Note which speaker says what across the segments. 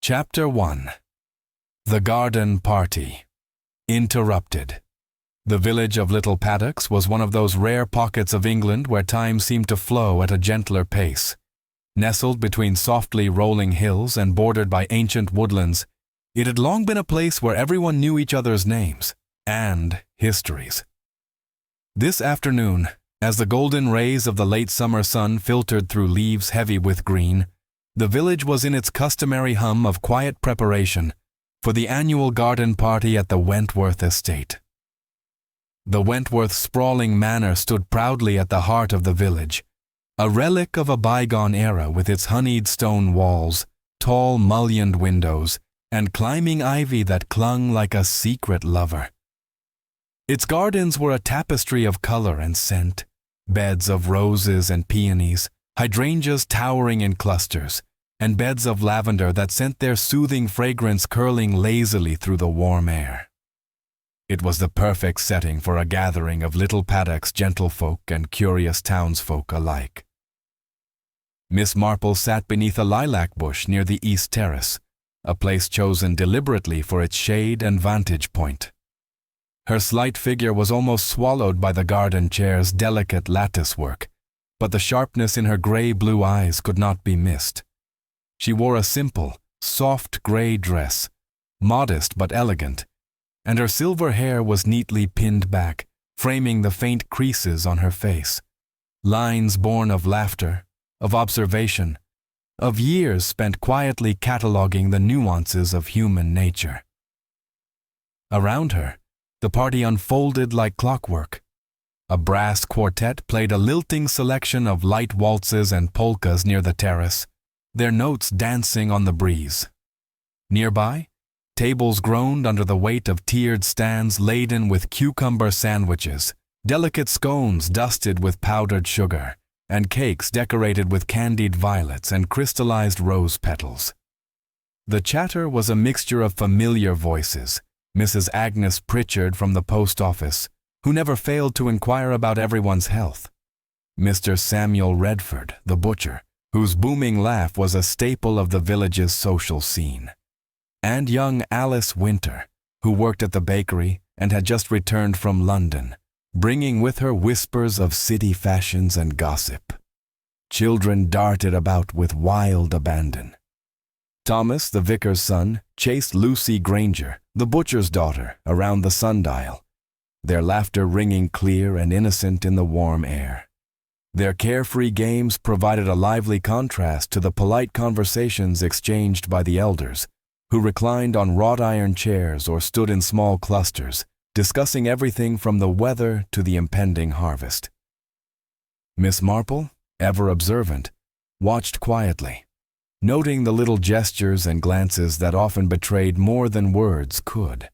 Speaker 1: Chapter 1. The Garden Party. Interrupted. The village of Little Paddocks was one of those rare pockets of England where time seemed to flow at a gentler pace. Nestled between softly rolling hills and bordered by ancient woodlands, it had long been a place where everyone knew each other's names and histories. This afternoon, as the golden rays of the late summer sun filtered through leaves heavy with green, the village was in its customary hum of quiet preparation for the annual garden party at the Wentworth estate. The Wentworth sprawling manor stood proudly at the heart of the village, a relic of a bygone era with its honeyed stone walls, tall mullioned windows, and climbing ivy that clung like a secret lover. Its gardens were a tapestry of color and scent, beds of roses and peonies, hydrangeas towering in clusters, and beds of lavender that sent their soothing fragrance curling lazily through the warm air. It was the perfect setting for a gathering of Little Paddocks gentlefolk and curious townsfolk alike. Miss Marple sat beneath a lilac bush near the east terrace, a place chosen deliberately for its shade and vantage point. Her slight figure was almost swallowed by the garden chair's delicate lattice work, but the sharpness in her gray-blue eyes could not be missed. She wore a simple, soft gray dress, modest but elegant, and her silver hair was neatly pinned back, framing the faint creases on her face, lines born of laughter, of observation, of years spent quietly cataloging the nuances of human nature. Around her, the party unfolded like clockwork. A brass quartet played a lilting selection of light waltzes and polkas near the terrace, their notes dancing on the breeze. Nearby, tables groaned under the weight of tiered stands laden with cucumber sandwiches, delicate scones dusted with powdered sugar, and cakes decorated with candied violets and crystallized rose petals. The chatter was a mixture of familiar voices, Mrs. Agnes Pritchard from the post office, who never failed to inquire about everyone's health, Mr. Samuel Redford, the butcher, whose booming laugh was a staple of the village's social scene, and young Alice Winter, who worked at the bakery and had just returned from London, bringing with her whispers of city fashions and gossip. Children darted about with wild abandon. Thomas, the vicar's son, chased Lucy Granger, the butcher's daughter, around the sundial, their laughter ringing clear and innocent in the warm air. Their carefree games provided a lively contrast to the polite conversations exchanged by the elders, who reclined on wrought iron chairs or stood in small clusters, discussing everything from the weather to the impending harvest. Miss Marple, ever observant, watched quietly, noting the little gestures and glances that often betrayed more than words could.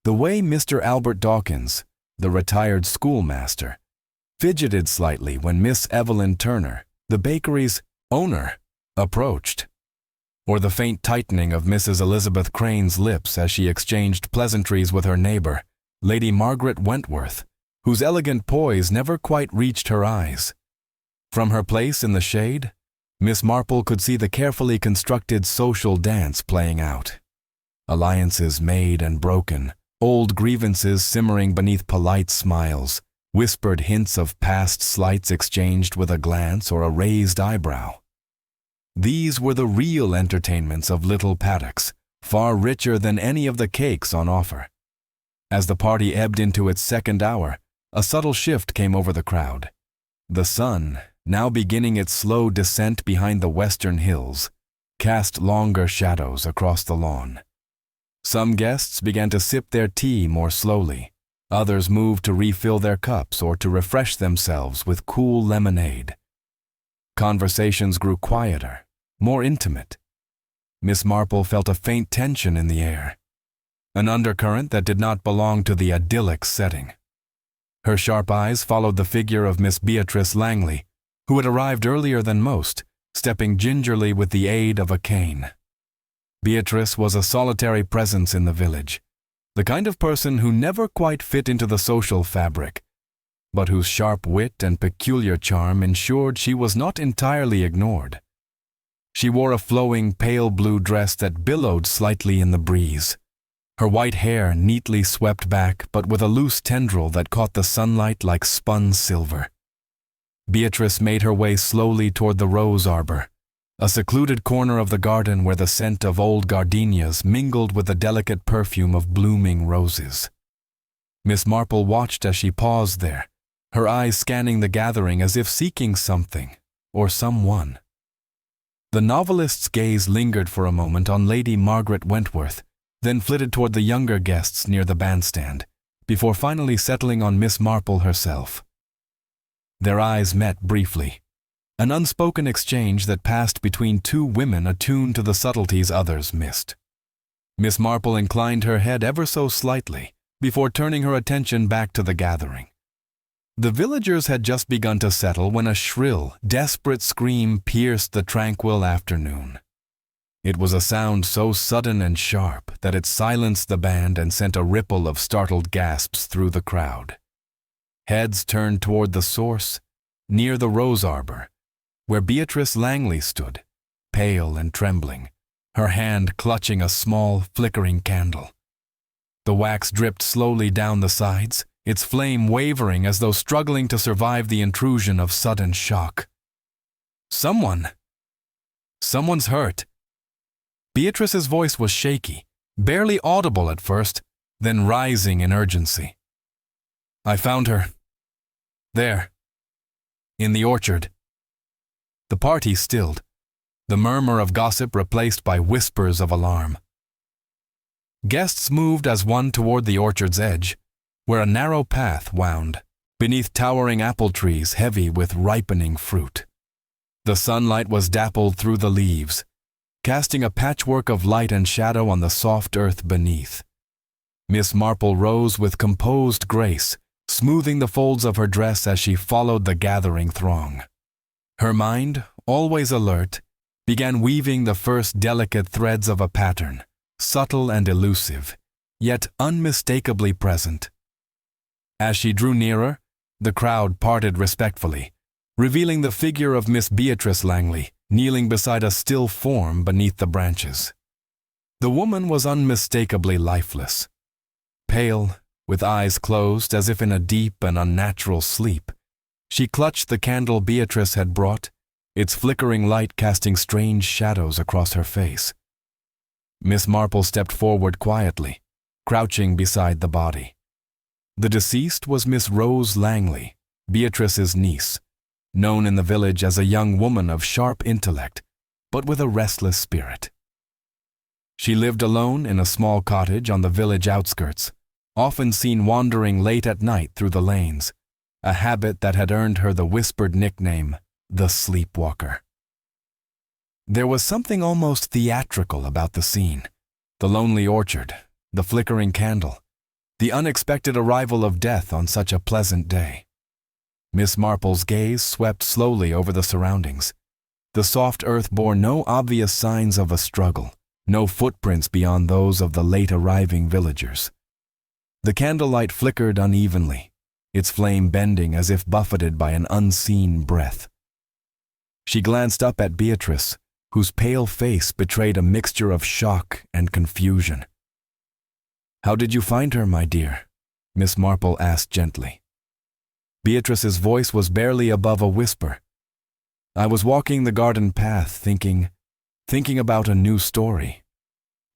Speaker 1: The way Mr. Albert Dawkins, the retired schoolmaster, fidgeted slightly when Miss Evelyn Turner, the bakery's owner, approached, or the faint tightening of Mrs. Elizabeth Crane's lips as she exchanged pleasantries with her neighbor, Lady Margaret Wentworth, whose elegant poise never quite reached her eyes. From her place in the shade, Miss Marple could see the carefully constructed social dance playing out. Alliances made and broken, old grievances simmering beneath polite smiles, whispered hints of past slights exchanged with a glance or a raised eyebrow. These were the real entertainments of Little Paddocks, far richer than any of the cakes on offer. As the party ebbed into its second hour, a subtle shift came over the crowd. The sun, now beginning its slow descent behind the western hills, cast longer shadows across the lawn. Some guests began to sip their tea more slowly. Others moved to refill their cups or to refresh themselves with cool lemonade. Conversations grew quieter, more intimate. Miss Marple felt a faint tension in the air, an undercurrent that did not belong to the idyllic setting. Her sharp eyes followed the figure of Miss Beatrice Langley, who had arrived earlier than most, stepping gingerly with the aid of a cane. Beatrice was a solitary presence in the village, the kind of person who never quite fit into the social fabric, but whose sharp wit and peculiar charm ensured she was not entirely ignored. She wore a flowing pale blue dress that billowed slightly in the breeze. Her white hair neatly swept back, but with a loose tendril that caught the sunlight like spun silver. Beatrice made her way slowly toward the rose arbor, a secluded corner of the garden where the scent of old gardenias mingled with the delicate perfume of blooming roses. Miss Marple watched as she paused there, her eyes scanning the gathering as if seeking something or someone. The novelist's gaze lingered for a moment on Lady Margaret Wentworth, then flitted toward the younger guests near the bandstand, before finally settling on Miss Marple herself. Their eyes met briefly, an unspoken exchange that passed between two women attuned to the subtleties others missed. Miss Marple inclined her head ever so slightly before turning her attention back to the gathering. The villagers had just begun to settle when a shrill, desperate scream pierced the tranquil afternoon. It was a sound so sudden and sharp that it silenced the band and sent a ripple of startled gasps through the crowd. Heads turned toward the source, near the rose arbor, where Beatrice Langley stood, pale and trembling, her hand clutching a small, flickering candle. The wax dripped slowly down the sides, its flame wavering as though struggling to survive the intrusion of sudden shock. Someone's hurt. Beatrice's voice was shaky, barely audible at first, then rising in urgency. I found her. There. In the orchard. The party stilled, the murmur of gossip replaced by whispers of alarm. Guests moved as one toward the orchard's edge, where a narrow path wound, beneath towering apple trees heavy with ripening fruit. The sunlight was dappled through the leaves, casting a patchwork of light and shadow on the soft earth beneath. Miss Marple rose with composed grace, smoothing the folds of her dress as she followed the gathering throng. Her mind, always alert, began weaving the first delicate threads of a pattern, subtle and elusive, yet unmistakably present. As she drew nearer, the crowd parted respectfully, revealing the figure of Miss Beatrice Langley, kneeling beside a still form beneath the branches. The woman was unmistakably lifeless. Pale, with eyes closed as if in a deep and unnatural sleep, she clutched the candle Beatrice had brought, its flickering light casting strange shadows across her face. Miss Marple stepped forward quietly, crouching beside the body. The deceased was Miss Rose Langley, Beatrice's niece, known in the village as a young woman of sharp intellect, but with a restless spirit. She lived alone in a small cottage on the village outskirts, often seen wandering late at night through the lanes, a habit that had earned her the whispered nickname, the Sleepwalker. There was something almost theatrical about the scene, the lonely orchard, the flickering candle, the unexpected arrival of death on such a pleasant day. Miss Marple's gaze swept slowly over the surroundings. The soft earth bore no obvious signs of a struggle, no footprints beyond those of the late-arriving villagers. The candlelight flickered unevenly, its flame bending as if buffeted by an unseen breath. She glanced up at Beatrice, whose pale face betrayed a mixture of shock and confusion. "How did you find her, my dear?" Miss Marple asked gently. Beatrice's voice was barely above a whisper. "I was walking the garden path thinking about a new story.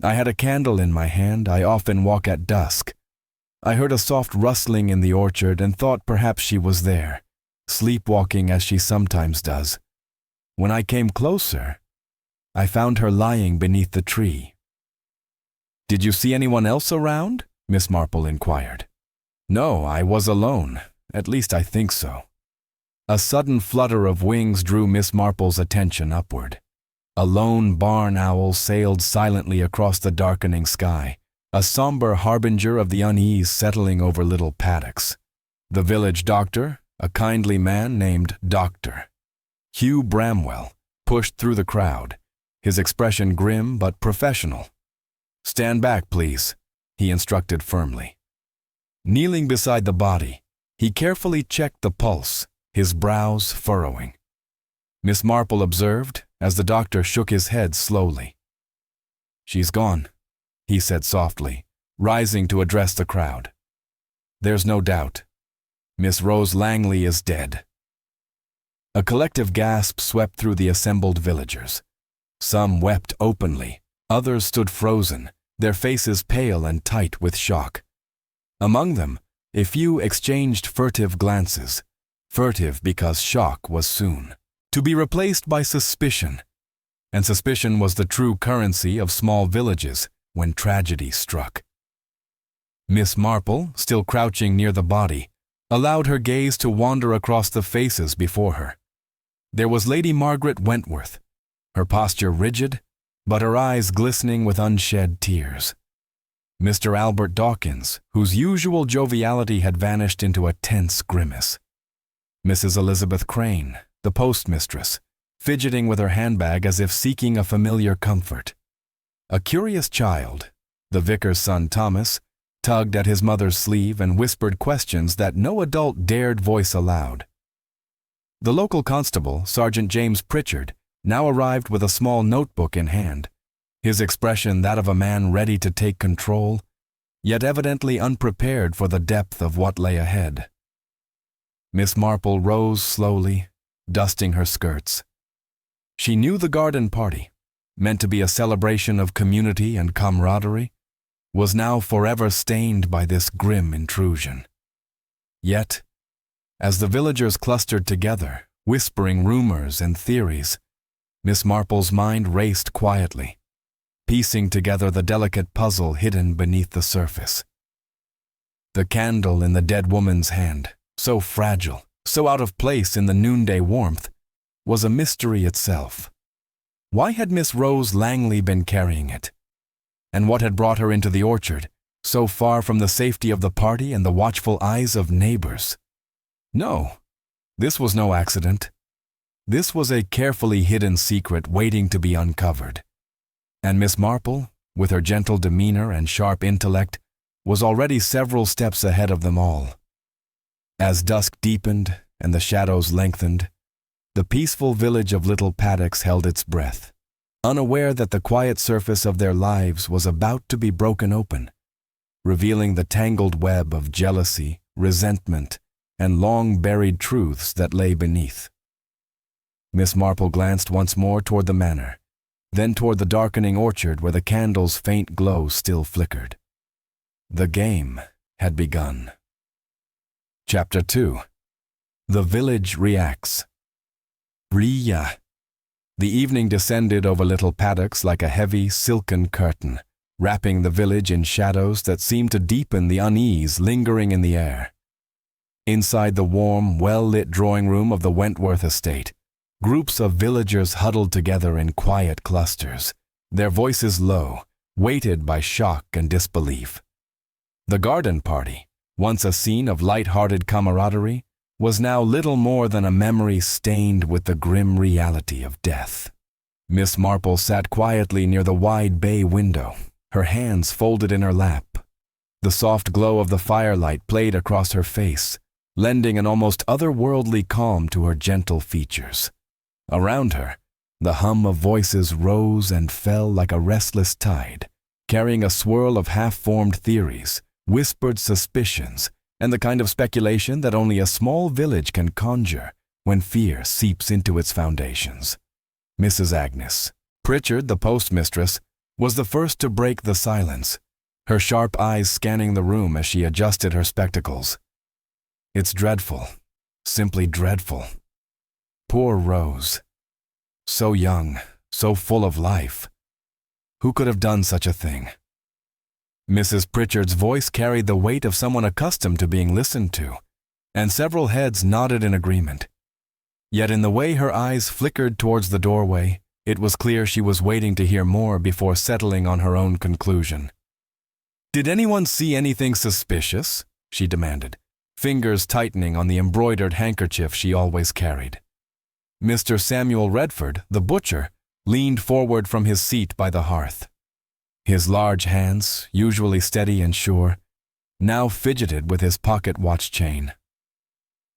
Speaker 1: I had a candle in my hand. I often walk at dusk. I heard a soft rustling in the orchard and thought perhaps she was there, sleepwalking as she sometimes does. When I came closer, I found her lying beneath the tree." "Did you see anyone else around?" Miss Marple inquired. "No, I was alone. At least I think so." A sudden flutter of wings drew Miss Marple's attention upward. A lone barn owl sailed silently across the darkening sky, a somber harbinger of the unease settling over little paddocks. The village doctor, a kindly man named Dr. Hugh Bramwell, pushed through the crowd, his expression grim but professional. "Stand back, please," he instructed firmly. Kneeling beside the body, he carefully checked the pulse, his brows furrowing. Miss Marple observed, as the doctor shook his head slowly. "She's gone," he said softly, rising to address the crowd. "There's no doubt. Miss Rose Langley is dead." A collective gasp swept through the assembled villagers. Some wept openly, others stood frozen, their faces pale and tight with shock. Among them, a few exchanged furtive glances, furtive because shock was soon to be replaced by suspicion, and suspicion was the true currency of small villages when tragedy struck. Miss Marple, still crouching near the body, allowed her gaze to wander across the faces before her. There was Lady Margaret Wentworth, her posture rigid, but her eyes glistening with unshed tears. Mr. Albert Dawkins, whose usual joviality had vanished into a tense grimace. Mrs. Elizabeth Crane, the postmistress, fidgeting with her handbag as if seeking a familiar comfort. A curious child, the vicar's son Thomas, tugged at his mother's sleeve and whispered questions that no adult dared voice aloud. The local constable, Sergeant James Pritchard, now arrived with a small notebook in hand, his expression that of a man ready to take control, yet evidently unprepared for the depth of what lay ahead. Miss Marple rose slowly, dusting her skirts. She knew the garden party, meant to be a celebration of community and camaraderie, was now forever stained by this grim intrusion. Yet, as the villagers clustered together, whispering rumors and theories, Miss Marple's mind raced quietly, piecing together the delicate puzzle hidden beneath the surface. The candle in the dead woman's hand, so fragile, so out of place in the noonday warmth, was a mystery itself. Why had Miss Rose Langley been carrying it? And what had brought her into the orchard, so far from the safety of the party and the watchful eyes of neighbors? No, this was no accident. This was a carefully hidden secret waiting to be uncovered. And Miss Marple, with her gentle demeanor and sharp intellect, was already several steps ahead of them all. As dusk deepened and the shadows lengthened, the peaceful village of Little Paddocks held its breath, unaware that the quiet surface of their lives was about to be broken open, revealing the tangled web of jealousy, resentment, and long-buried truths that lay beneath. Miss Marple glanced once more toward the manor, then toward the darkening orchard where the candle's faint glow still flickered. The game had begun. Chapter 2. The Village Reacts. Ria. The evening descended over Little Paddocks like a heavy, silken curtain, wrapping the village in shadows that seemed to deepen the unease lingering in the air. Inside the warm, well-lit drawing room of the Wentworth estate, groups of villagers huddled together in quiet clusters, their voices low, weighted by shock and disbelief. The garden party, once a scene of light-hearted camaraderie, was now little more than a memory stained with the grim reality of death. Miss Marple sat quietly near the wide bay window, her hands folded in her lap. The soft glow of the firelight played across her face, lending an almost otherworldly calm to her gentle features. Around her, the hum of voices rose and fell like a restless tide, carrying a swirl of half-formed theories, whispered suspicions, and the kind of speculation that only a small village can conjure when fear seeps into its foundations. Mrs. Agnes Pritchard, the postmistress, was the first to break the silence, her sharp eyes scanning the room as she adjusted her spectacles. "It's dreadful, simply dreadful. Poor Rose. So young, so full of life. Who could have done such a thing?" Mrs. Pritchard's voice carried the weight of someone accustomed to being listened to, and several heads nodded in agreement. Yet in the way her eyes flickered towards the doorway, it was clear she was waiting to hear more before settling on her own conclusion. "Did anyone see anything suspicious?" she demanded, fingers tightening on the embroidered handkerchief she always carried. Mr. Samuel Redford, the butcher, leaned forward from his seat by the hearth. His large hands, usually steady and sure, now fidgeted with his pocket watch chain.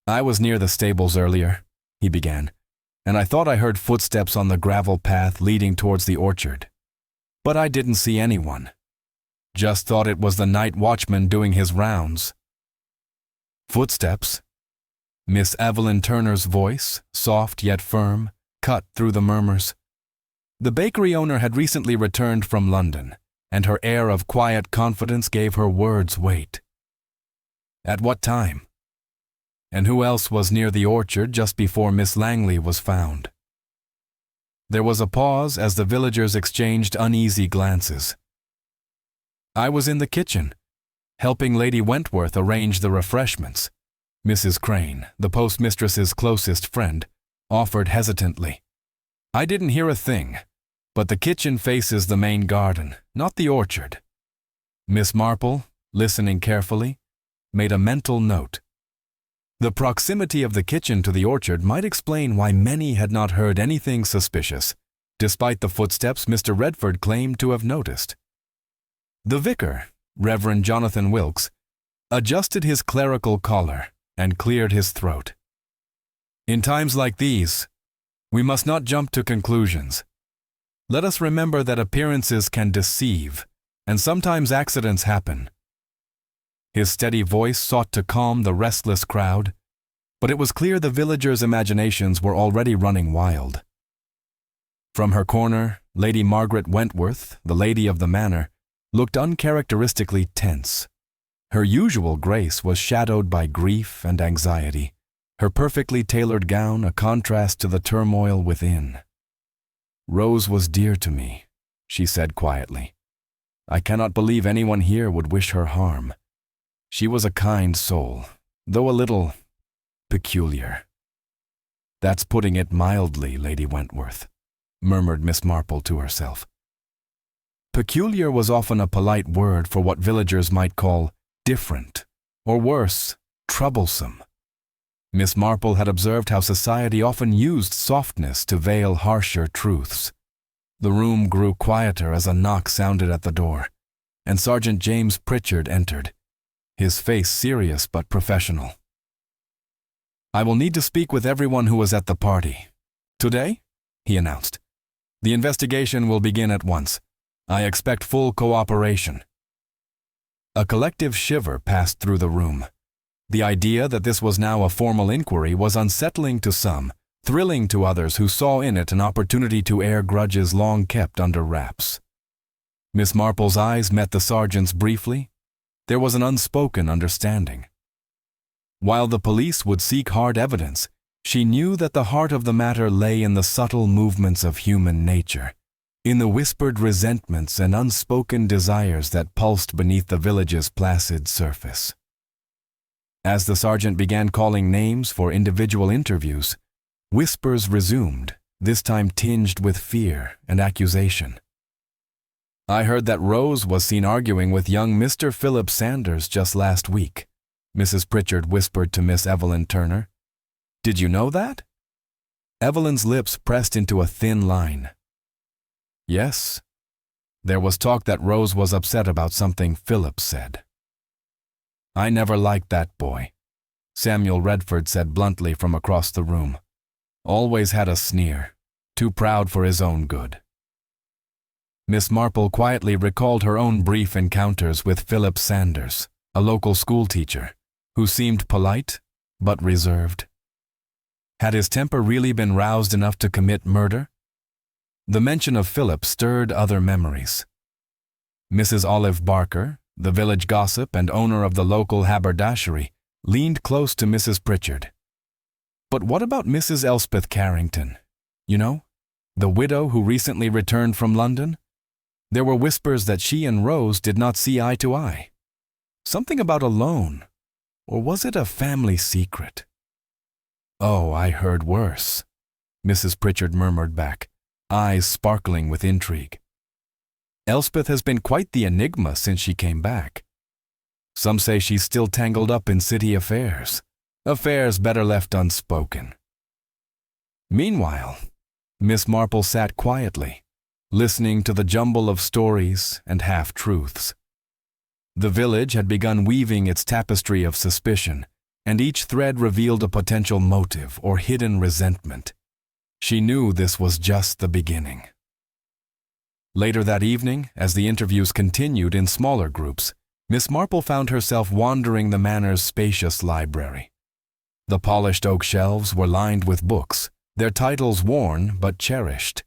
Speaker 1: "I was near the stables earlier," he began, and I thought I heard footsteps on the gravel path leading towards the orchard. But I didn't see anyone. Just thought it was the night watchman doing his rounds." Footsteps? Miss Evelyn Turner's voice, soft yet firm, cut through the murmurs. The bakery owner had recently returned from London, and her air of quiet confidence gave her words weight. "At what time? And who else was near the orchard just before Miss Langley was found?" There was a pause as the villagers exchanged uneasy glances. "I was in the kitchen, helping Lady Wentworth arrange the refreshments," Mrs. Crane, the postmistress's closest friend, offered hesitantly. "I didn't hear a thing, but the kitchen faces the main garden, not the orchard." Miss Marple, listening carefully, made a mental note. The proximity of the kitchen to the orchard might explain why many had not heard anything suspicious, despite the footsteps Mr. Redford claimed to have noticed. The vicar, Reverend Jonathan Wilkes, adjusted his clerical collar and cleared his throat. "In times like these, we must not jump to conclusions. Let us remember that appearances can deceive, and sometimes accidents happen." His steady voice sought to calm the restless crowd, but it was clear the villagers' imaginations were already running wild. From her corner, Lady Margaret Wentworth, the lady of the manor, looked uncharacteristically tense. Her usual grace was shadowed by grief and anxiety, her perfectly tailored gown a contrast to the turmoil within. "Rose was dear to me," she said quietly. "I cannot believe anyone here would wish her harm. She was a kind soul, though a little peculiar." "That's putting it mildly, Lady Wentworth," murmured Miss Marple to herself. Peculiar was often a polite word for what villagers might call different, or worse, troublesome. Miss Marple had observed how society often used softness to veil harsher truths. The room grew quieter as a knock sounded at the door, and Sergeant James Pritchard entered, his face serious but professional. "I will need to speak with everyone who was at the party. Today?" he announced. "The investigation will begin at once. I expect full cooperation." A collective shiver passed through the room. The idea that this was now a formal inquiry was unsettling to some, thrilling to others who saw in it an opportunity to air grudges long kept under wraps. Miss Marple's eyes met the sergeant's briefly. There was an unspoken understanding. While the police would seek hard evidence, she knew that the heart of the matter lay in the subtle movements of human nature, in the whispered resentments and unspoken desires that pulsed beneath the village's placid surface. As the sergeant began calling names for individual interviews, whispers resumed, this time tinged with fear and accusation. "I heard that Rose was seen arguing with young Mr. Philip Sanders just last week," Mrs. Pritchard whispered to Miss Evelyn Turner. "Did you know that?" Evelyn's lips pressed into a thin line. "Yes. There was talk that Rose was upset about something Philip said." "I never liked that boy," Samuel Redford said bluntly from across the room. "Always had a sneer, too proud for his own good." Miss Marple quietly recalled her own brief encounters with Philip Sanders, a local schoolteacher, who seemed polite but reserved. Had his temper really been roused enough to commit murder? The mention of Philip stirred other memories. Mrs. Olive Barker, the village gossip and owner of the local haberdashery, leaned close to Mrs. Pritchard. "But what about Mrs. Elspeth Carrington? You know, the widow who recently returned from London? There were whispers that she and Rose did not see eye to eye. Something about a loan. Or was it a family secret?" "Oh, I heard worse," Mrs. Pritchard murmured back, eyes sparkling with intrigue. "Elspeth has been quite the enigma since she came back. Some say she's still tangled up in city affairs, affairs better left unspoken." Meanwhile, Miss Marple sat quietly, listening to the jumble of stories and half-truths. The village had begun weaving its tapestry of suspicion, and each thread revealed a potential motive or hidden resentment. She knew this was just the beginning. Later that evening, as the interviews continued in smaller groups, Miss Marple found herself wandering the manor's spacious library. The polished oak shelves were lined with books, their titles worn but cherished.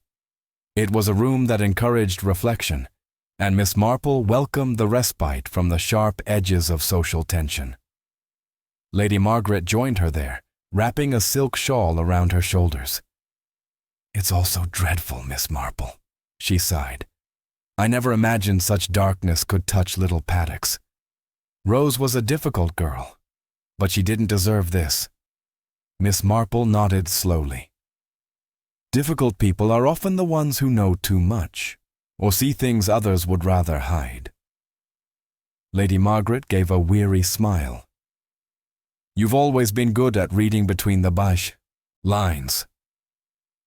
Speaker 1: It was a room that encouraged reflection, and Miss Marple welcomed the respite from the sharp edges of social tension. Lady Margaret joined her there, wrapping a silk shawl around her shoulders. "It's all so dreadful, Miss Marple," she sighed. "I never imagined such darkness could touch little paddocks. Rose was a difficult girl, but she didn't deserve this." Miss Marple nodded slowly. "Difficult people are often the ones who know too much, or see things others would rather hide." Lady Margaret gave a weary smile. "You've always been good at reading between the lines."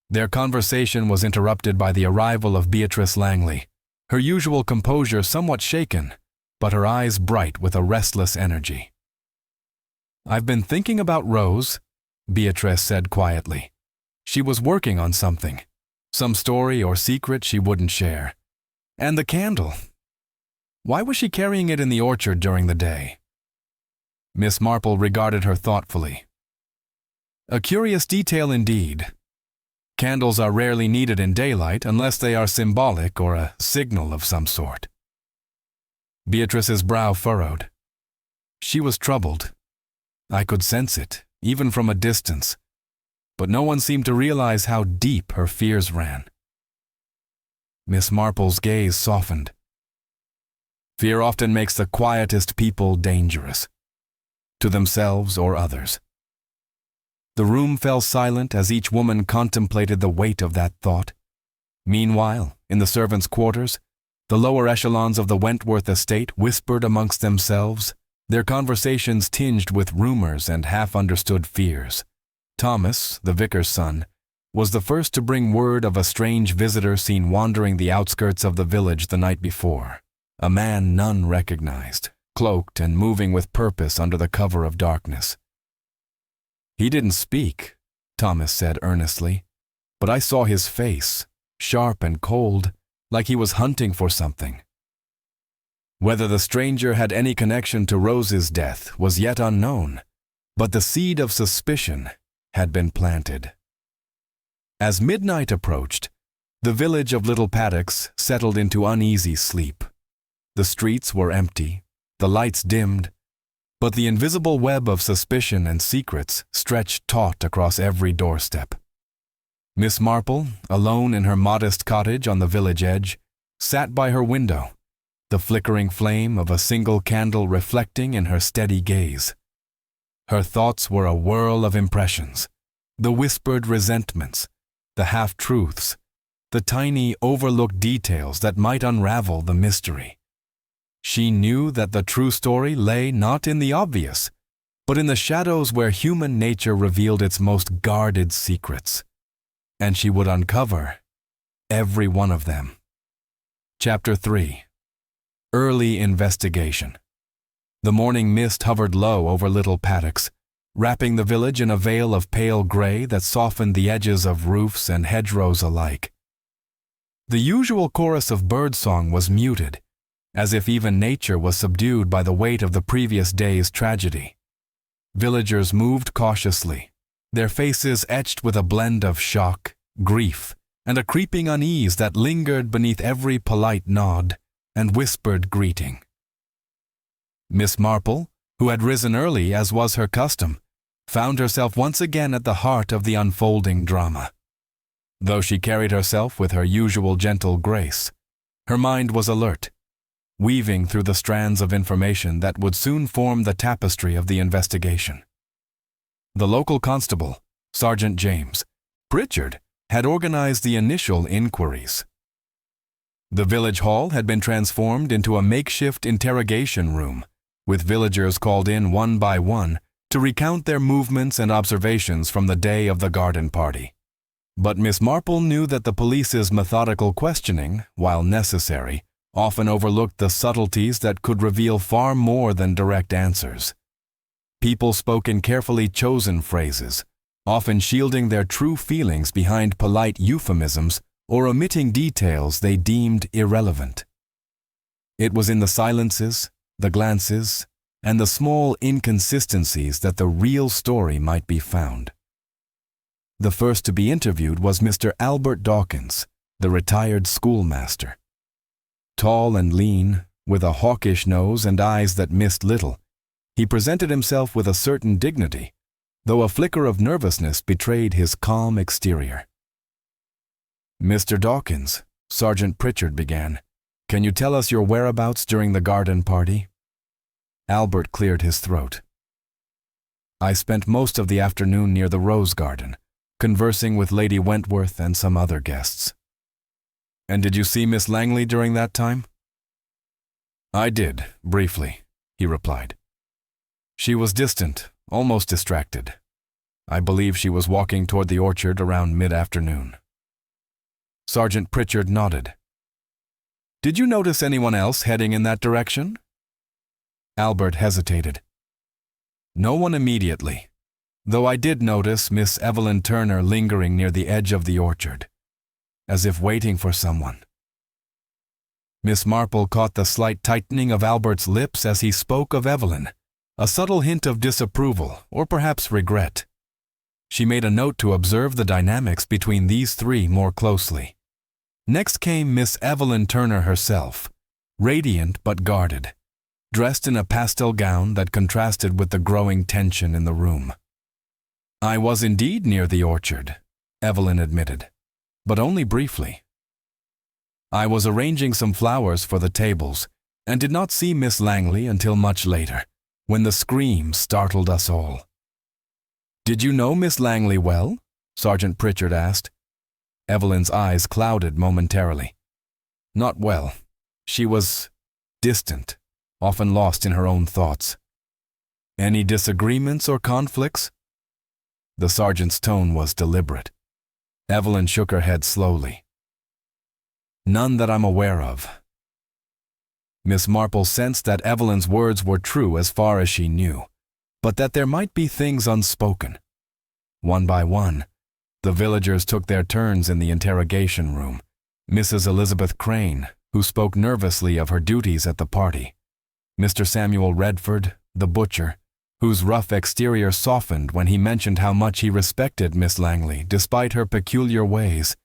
Speaker 1: Their conversation was interrupted by the arrival of Beatrice Langley, her usual composure somewhat shaken, but her eyes bright with a restless energy. "I've been thinking about Rose," Beatrice said quietly. "She was working on something, some story or secret she wouldn't share. And the candle. Why was she carrying it in the orchard during the day?" Miss Marple regarded her thoughtfully. "A curious detail indeed. Candles are rarely needed in daylight unless they are symbolic or a signal of some sort." Beatrice's brow furrowed. She was troubled. I could sense it, even from a distance, but no one seemed to realize how deep her fears ran. Miss Marple's gaze softened. "Fear often makes the quietest people dangerous, to themselves or others." The room fell silent as each woman contemplated the weight of that thought. Meanwhile, in the servants' quarters, the lower echelons of the Wentworth estate whispered amongst themselves, their conversations tinged with rumors and half-understood fears. Thomas, the vicar's son, was the first to bring word of a strange visitor seen wandering the outskirts of the village the night before, a man none recognized, cloaked and moving with purpose under the cover of darkness. "He didn't speak," Thomas said earnestly, "but I saw his face, sharp and cold, like he was hunting for something." Whether the stranger had any connection to Rose's death was yet unknown, but the seed of suspicion had been planted. As midnight approached, the village of Little Paddocks settled into uneasy sleep. The streets were empty, the lights dimmed, but the invisible web of suspicion and secrets stretched taut across every doorstep. Miss Marple, alone in her modest cottage on the village edge, sat by her window, the flickering flame of a single candle reflecting in her steady gaze. Her thoughts were a whirl of impressions, the whispered resentments, the half-truths, the tiny overlooked details that might unravel the mystery. She knew that the true story lay not in the obvious, but in the shadows where human nature revealed its most guarded secrets. And she would uncover every one of them. Chapter 3. Early Investigation. The morning mist hovered low over Little Paddocks, wrapping the village in a veil of pale gray that softened the edges of roofs and hedgerows alike. The usual chorus of birdsong was muted, as if even nature was subdued by the weight of the previous day's tragedy. Villagers moved cautiously, their faces etched with a blend of shock, grief, and a creeping unease that lingered beneath every polite nod and whispered greeting. Miss Marple, who had risen early as was her custom, found herself once again at the heart of the unfolding drama. Though she carried herself with her usual gentle grace, her mind was alert, weaving through the strands of information that would soon form the tapestry of the investigation. The local constable, Sergeant James Pritchard, had organized the initial inquiries. The village hall had been transformed into a makeshift interrogation room, with villagers called in one by one to recount their movements and observations from the day of the garden party. But Miss Marple knew that the police's methodical questioning, while necessary, often overlooked the subtleties that could reveal far more than direct answers. People spoke in carefully chosen phrases, often shielding their true feelings behind polite euphemisms or omitting details they deemed irrelevant. It was in the silences, the glances, and the small inconsistencies that the real story might be found. The first to be interviewed was Mr. Albert Dawkins, the retired schoolmaster. Tall and lean, with a hawkish nose and eyes that missed little, he presented himself with a certain dignity, though a flicker of nervousness betrayed his calm exterior. "Mr. Dawkins," Sergeant Pritchard began, "can you tell us your whereabouts during the garden party?" Albert cleared his throat. "I spent most of the afternoon near the rose garden, conversing with Lady Wentworth and some other guests." "And did you see Miss Langley during that time?" "I did, briefly," he replied. "She was distant, almost distracted. I believe she was walking toward the orchard around mid-afternoon." Sergeant Pritchard nodded. "Did you notice anyone else heading in that direction?" Albert hesitated. "No one immediately, though I did notice Miss Evelyn Turner lingering near the edge of the orchard, as if waiting for someone." Miss Marple caught the slight tightening of Albert's lips as he spoke of Evelyn, a subtle hint of disapproval, or perhaps regret. She made a note to observe the dynamics between these three more closely. Next came Miss Evelyn Turner herself, radiant but guarded, dressed in a pastel gown that contrasted with the growing tension in the room. "I was indeed near the orchard," Evelyn admitted, "but only briefly. I was arranging some flowers for the tables and did not see Miss Langley until much later, when the scream startled us all." "Did you know Miss Langley well?" Sergeant Pritchard asked. Evelyn's eyes clouded momentarily. "Not well. She was distant, often lost in her own thoughts." "Any disagreements or conflicts?" The sergeant's tone was deliberate. Evelyn shook her head slowly. "None that I'm aware of." Miss Marple sensed that Evelyn's words were true as far as she knew, but that there might be things unspoken. One by one, the villagers took their turns in the interrogation room. Mrs. Elizabeth Crane, who spoke nervously of her duties at the party. Mr. Samuel Redford, the butcher, whose rough exterior softened when he mentioned how much he respected Miss Langley despite her peculiar ways.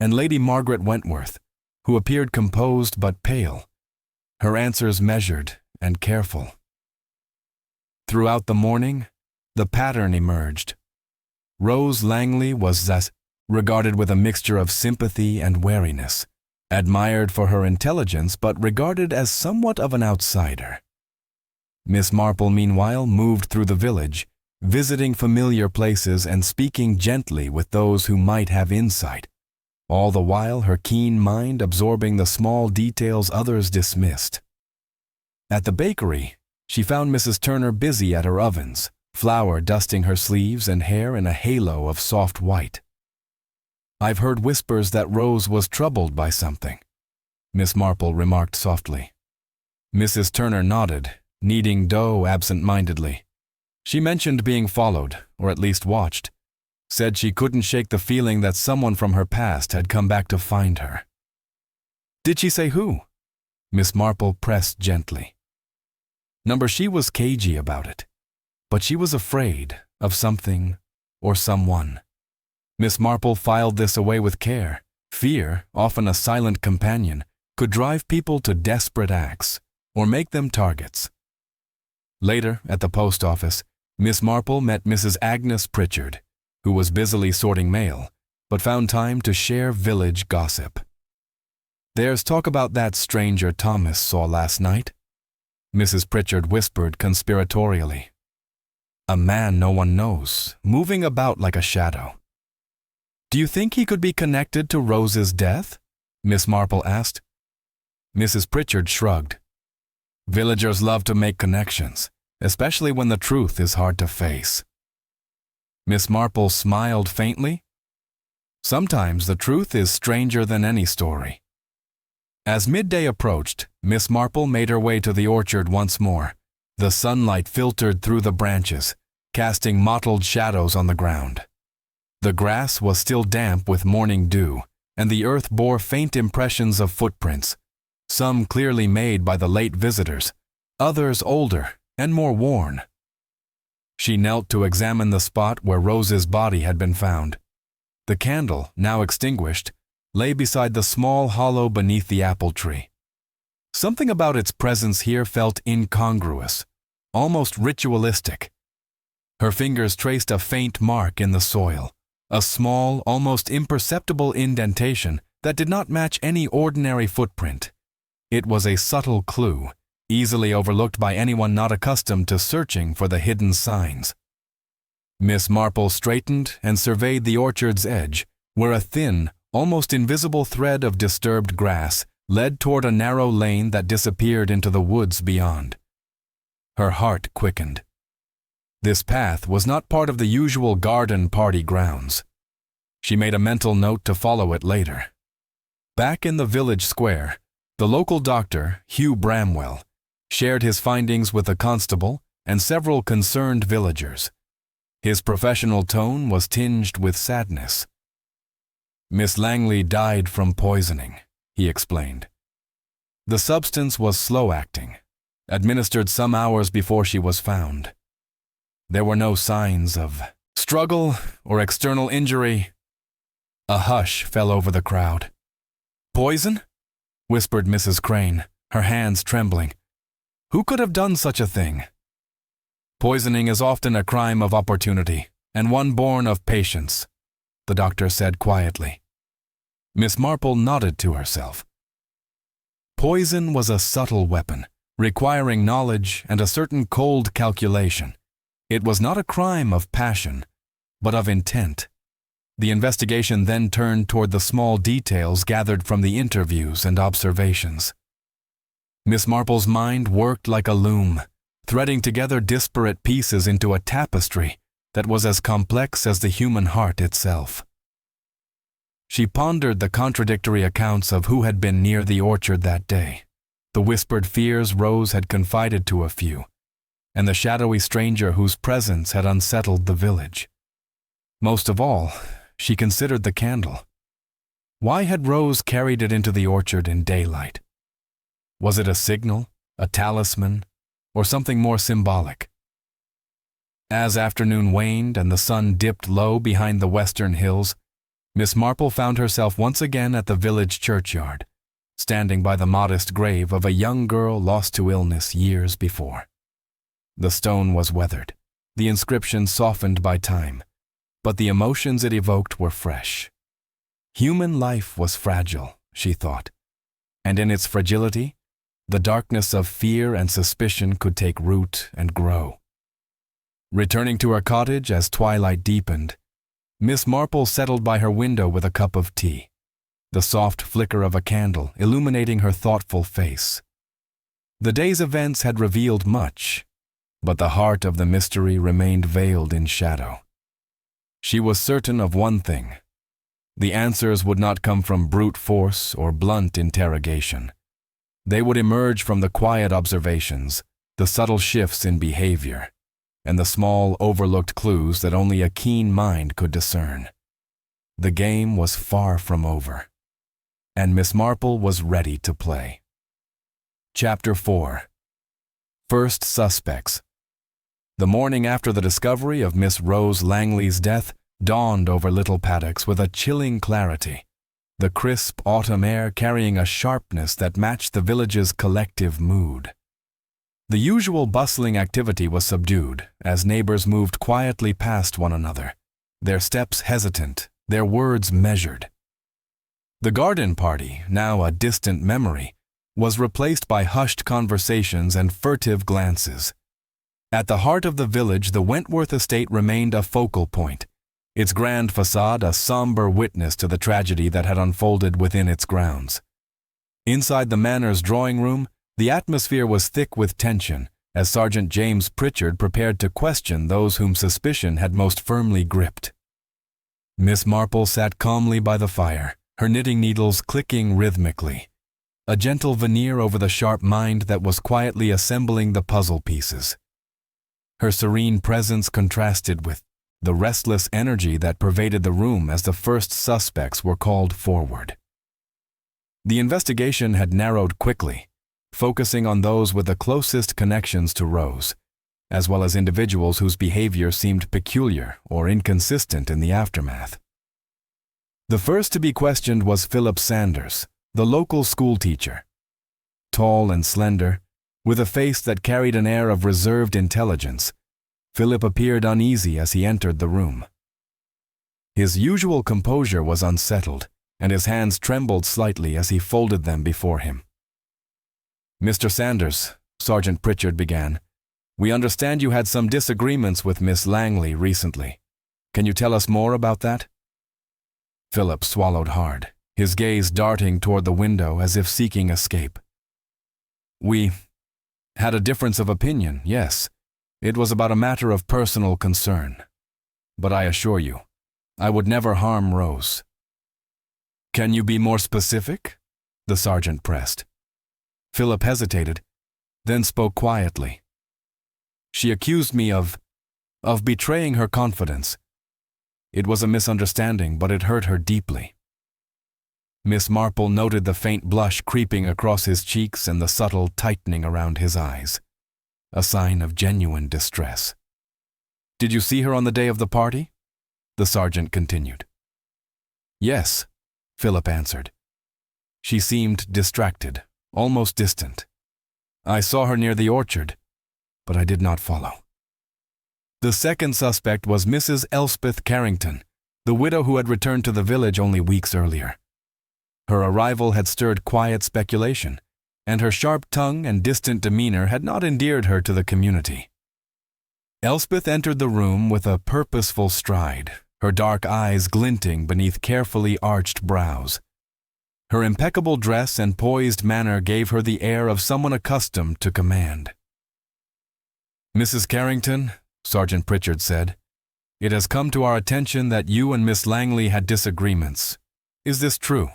Speaker 1: And Lady Margaret Wentworth, who appeared composed but pale, her answers measured and careful. Throughout the morning, the pattern emerged. Rose Langley was regarded with a mixture of sympathy and wariness, admired for her intelligence but regarded as somewhat of an outsider. Miss Marple, meanwhile, moved through the village, visiting familiar places and speaking gently with those who might have insight, all the while her keen mind absorbing the small details others dismissed. At the bakery, she found Mrs. Turner busy at her ovens, flour dusting her sleeves and hair in a halo of soft white. "I've heard whispers that Rose was troubled by something," Miss Marple remarked softly. Mrs. Turner nodded, kneading dough absent-mindedly. "She mentioned being followed, or at least watched. Said she couldn't shake the feeling that someone from her past had come back to find her." "Did she say who?" Miss Marple pressed gently. She was cagey about it, but she was afraid of something or someone. Miss Marple filed this away with care. Fear, often a silent companion, could drive people to desperate acts or make them targets. Later, at the post office, Miss Marple met Mrs. Agnes Pritchard, who was busily sorting mail, but found time to share village gossip. "There's talk about that stranger Thomas saw last night," Mrs. Pritchard whispered conspiratorially. "A man no one knows, moving about like a shadow." "Do you think he could be connected to Rose's death?" Miss Marple asked. Mrs. Pritchard shrugged. "Villagers love to make connections, especially when the truth is hard to face." Miss Marple smiled faintly. "Sometimes the truth is stranger than any story." As midday approached, Miss Marple made her way to the orchard once more. The sunlight filtered through the branches, casting mottled shadows on the ground. The grass was still damp with morning dew, and the earth bore faint impressions of footprints, some clearly made by the late visitors, others older and more worn. She knelt to examine the spot where Rose's body had been found. The candle, now extinguished, lay beside the small hollow beneath the apple tree. Something about its presence here felt incongruous, almost ritualistic. Her fingers traced a faint mark in the soil, a small, almost imperceptible indentation that did not match any ordinary footprint. It was a subtle clue, easily overlooked by anyone not accustomed to searching for the hidden signs. Miss Marple straightened and surveyed the orchard's edge, where a thin, almost invisible thread of disturbed grass led toward a narrow lane that disappeared into the woods beyond. Her heart quickened. This path was not part of the usual garden party grounds. She made a mental note to follow it later. Back in the village square, the local doctor, Hugh Bramwell, shared his findings with a constable and several concerned villagers. His professional tone was tinged with sadness. "Miss Langley died from poisoning," he explained. "The substance was slow-acting, administered some hours before she was found. There were no signs of struggle or external injury." A hush fell over the crowd. "Poison?" whispered Mrs. Crane, her hands trembling. "Who could have done such a thing?" "Poisoning is often a crime of opportunity, and one born of patience," the doctor said quietly. Miss Marple nodded to herself. Poison was a subtle weapon, requiring knowledge and a certain cold calculation. It was not a crime of passion, but of intent. The investigation then turned toward the small details gathered from the interviews and observations. Miss Marple's mind worked like a loom, threading together disparate pieces into a tapestry that was as complex as the human heart itself. She pondered the contradictory accounts of who had been near the orchard that day, the whispered fears Rose had confided to a few, and the shadowy stranger whose presence had unsettled the village. Most of all, she considered the candle. Why had Rose carried it into the orchard in daylight? Was it a signal, a talisman, or something more symbolic? As afternoon waned and the sun dipped low behind the western hills, Miss Marple found herself once again at the village churchyard, standing by the modest grave of a young girl lost to illness years before. The stone was weathered, the inscription softened by time, but the emotions it evoked were fresh. Human life was fragile, she thought, and in its fragility, the darkness of fear and suspicion could take root and grow. Returning to her cottage as twilight deepened, Miss Marple settled by her window with a cup of tea, the soft flicker of a candle illuminating her thoughtful face. The day's events had revealed much, but the heart of the mystery remained veiled in shadow. She was certain of one thing. The answers would not come from brute force or blunt interrogation. They would emerge from the quiet observations, the subtle shifts in behavior, and the small, overlooked clues that only a keen mind could discern. The game was far from over, and Miss Marple was ready to play. Chapter 4. First Suspects. The morning after the discovery of Miss Rose Langley's death dawned over Little Paddocks with a chilling clarity, the crisp autumn air carrying a sharpness that matched the village's collective mood. The usual bustling activity was subdued as neighbors moved quietly past one another, their steps hesitant, their words measured. The garden party, now a distant memory, was replaced by hushed conversations and furtive glances. At the heart of the village, the Wentworth estate remained a focal point, its grand facade a somber witness to the tragedy that had unfolded within its grounds. Inside the manor's drawing room, the atmosphere was thick with tension as Sergeant James Pritchard prepared to question those whom suspicion had most firmly gripped. Miss Marple sat calmly by the fire, her knitting needles clicking rhythmically, a gentle veneer over the sharp mind that was quietly assembling the puzzle pieces. Her serene presence contrasted with the restless energy that pervaded the room as the first suspects were called forward. The investigation had narrowed quickly, focusing on those with the closest connections to Rose, as well as individuals whose behavior seemed peculiar or inconsistent in the aftermath. The first to be questioned was Philip Sanders, the local schoolteacher. Tall and slender, with a face that carried an air of reserved intelligence, Philip appeared uneasy as he entered the room. His usual composure was unsettled, and his hands trembled slightly as he folded them before him. "Mr. Sanders," Sergeant Pritchard began, "we understand you had some disagreements with Miss Langley recently. Can you tell us more about that?" Philip swallowed hard, his gaze darting toward the window as if seeking escape. "We had a difference of opinion, yes. It was about a matter of personal concern. But I assure you, I would never harm Rose." "Can you be more specific?" the sergeant pressed. Philip hesitated, then spoke quietly. "She accused me of betraying her confidence. It was a misunderstanding, but it hurt her deeply." Miss Marple noted the faint blush creeping across his cheeks and the subtle tightening around his eyes, a sign of genuine distress. "Did you see her on the day of the party?" the sergeant continued. "Yes," Philip answered. "She seemed distracted, almost distant. I saw her near the orchard, but I did not follow." The second suspect was Mrs. Elspeth Carrington, the widow who had returned to the village only weeks earlier. Her arrival had stirred quiet speculation, and her sharp tongue and distant demeanor had not endeared her to the community. Elspeth entered the room with a purposeful stride, her dark eyes glinting beneath carefully arched brows. Her impeccable dress and poised manner gave her the air of someone accustomed to command. "Mrs. Carrington," Sergeant Pritchard said, "it has come to our attention that you and Miss Langley had disagreements. Is this true?"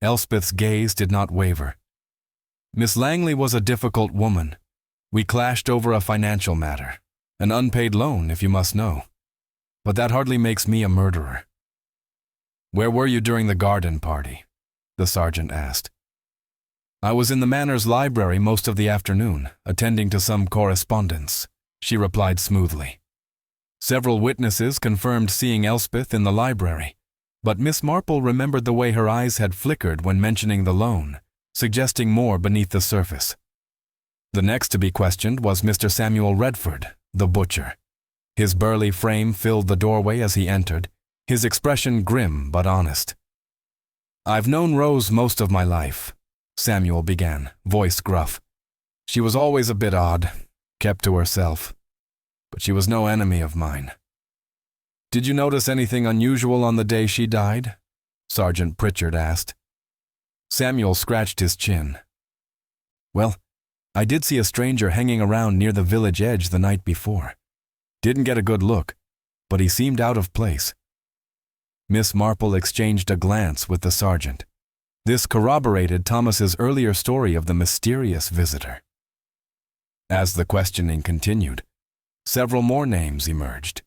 Speaker 1: Elspeth's gaze did not waver. "Miss Langley was a difficult woman. We clashed over a financial matter, an unpaid loan, if you must know. But that hardly makes me a murderer." "Where were you during the garden party?" the sergeant asked. "I was in the Manor's library most of the afternoon, attending to some correspondence," she replied smoothly. Several witnesses confirmed seeing Elspeth in the library, but Miss Marple remembered the way her eyes had flickered when mentioning the loan, suggesting more beneath the surface. The next to be questioned was Mr. Samuel Redford, the butcher. His burly frame filled the doorway as he entered, his expression grim but honest. "I've known Rose most of my life," Samuel began, voice gruff. "She was always a bit odd, kept to herself, but she was no enemy of mine." "Did you notice anything unusual on the day she died?" Sergeant Pritchard asked. Samuel scratched his chin. "Well, I did see a stranger hanging around near the village edge the night before. Didn't get a good look, but he seemed out of place." Miss Marple exchanged a glance with the sergeant. This corroborated Thomas's earlier story of the mysterious visitor. As the questioning continued, several more names emerged,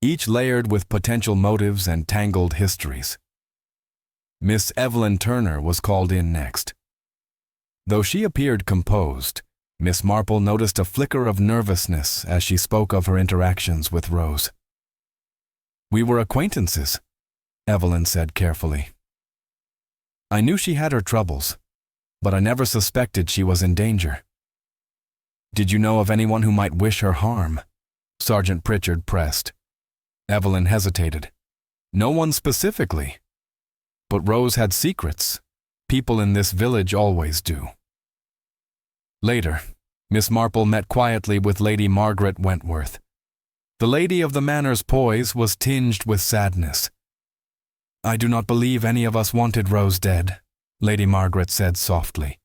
Speaker 1: each layered with potential motives and tangled histories. Miss Evelyn Turner was called in next. Though she appeared composed, Miss Marple noticed a flicker of nervousness as she spoke of her interactions with Rose. "We were acquaintances," Evelyn said carefully. "I knew she had her troubles, but I never suspected she was in danger." "Did you know of anyone who might wish her harm?" Sergeant Pritchard pressed. Evelyn hesitated. "No one specifically. But Rose had secrets. People in this village always do." Later, Miss Marple met quietly with Lady Margaret Wentworth. The lady of the Manor's poise was tinged with sadness. "I do not believe any of us wanted Rose dead," Lady Margaret said softly.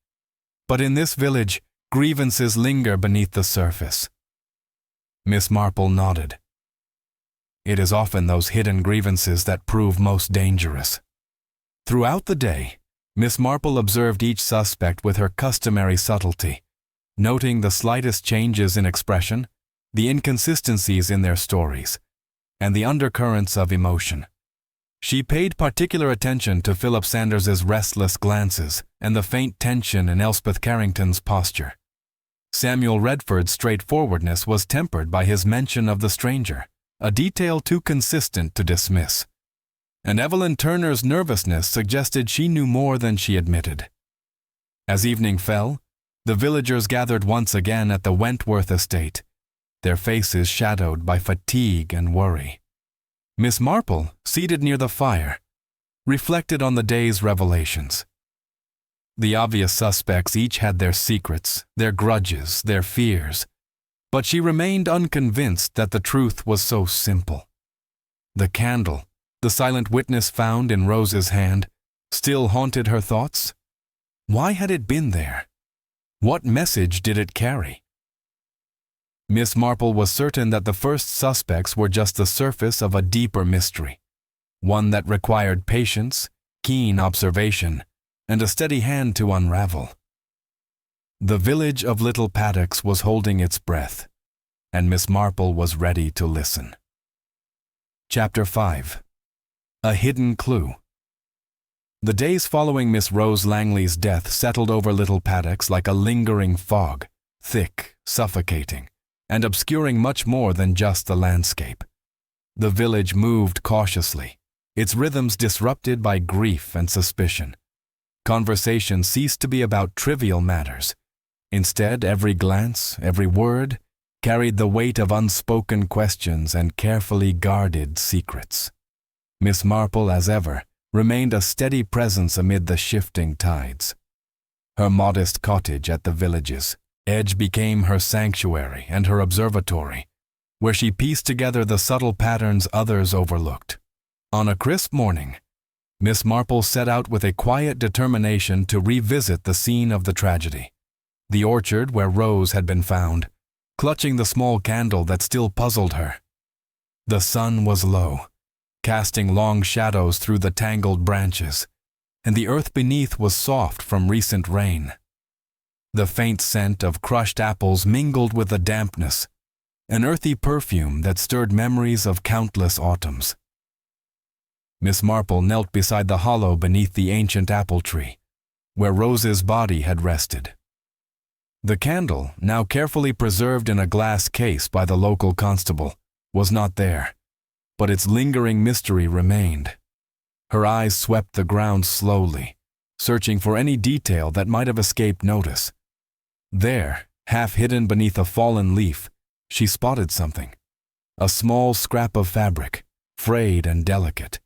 Speaker 1: "But in this village, grievances linger beneath the surface." Miss Marple nodded. "It is often those hidden grievances that prove most dangerous." Throughout the day, Miss Marple observed each suspect with her customary subtlety, noting the slightest changes in expression, the inconsistencies in their stories, and the undercurrents of emotion. She paid particular attention to Philip Sanders's restless glances and the faint tension in Elspeth Carrington's posture. Samuel Redford's straightforwardness was tempered by his mention of the stranger, a detail too consistent to dismiss. And Evelyn Turner's nervousness suggested she knew more than she admitted. As evening fell, the villagers gathered once again at the Wentworth estate, their faces shadowed by fatigue and worry. Miss Marple, seated near the fire, reflected on the day's revelations. The obvious suspects each had their secrets, their grudges, their fears, but she remained unconvinced that the truth was so simple. The candle, the silent witness found in Rose's hand, still haunted her thoughts. Why had it been there? What message did it carry? Miss Marple was certain that the first suspects were just the surface of a deeper mystery, one that required patience, keen observation, and a steady hand to unravel. The village of Little Paddocks was holding its breath, and Miss Marple was ready to listen. Chapter 5. A Hidden Clue. The days following Miss Rose Langley's death settled over Little Paddocks like a lingering fog, thick, suffocating, and obscuring much more than just the landscape. The village moved cautiously, its rhythms disrupted by grief and suspicion. Conversation ceased to be about trivial matters. Instead, every glance, every word, carried the weight of unspoken questions and carefully guarded secrets. Miss Marple, as ever, remained a steady presence amid the shifting tides. Her modest cottage at the village's edge became her sanctuary and her observatory, where she pieced together the subtle patterns others overlooked. On a crisp morning, Miss Marple set out with a quiet determination to revisit the scene of the tragedy, the orchard where Rose had been found, clutching the small candle that still puzzled her. The sun was low, casting long shadows through the tangled branches, and the earth beneath was soft from recent rain. The faint scent of crushed apples mingled with the dampness, an earthy perfume that stirred memories of countless autumns. Miss Marple knelt beside the hollow beneath the ancient apple tree, where Rose's body had rested. The candle, now carefully preserved in a glass case by the local constable, was not there, but its lingering mystery remained. Her eyes swept the ground slowly, searching for any detail that might have escaped notice. There, half hidden beneath a fallen leaf, she spotted something. A small scrap of fabric, frayed and delicate.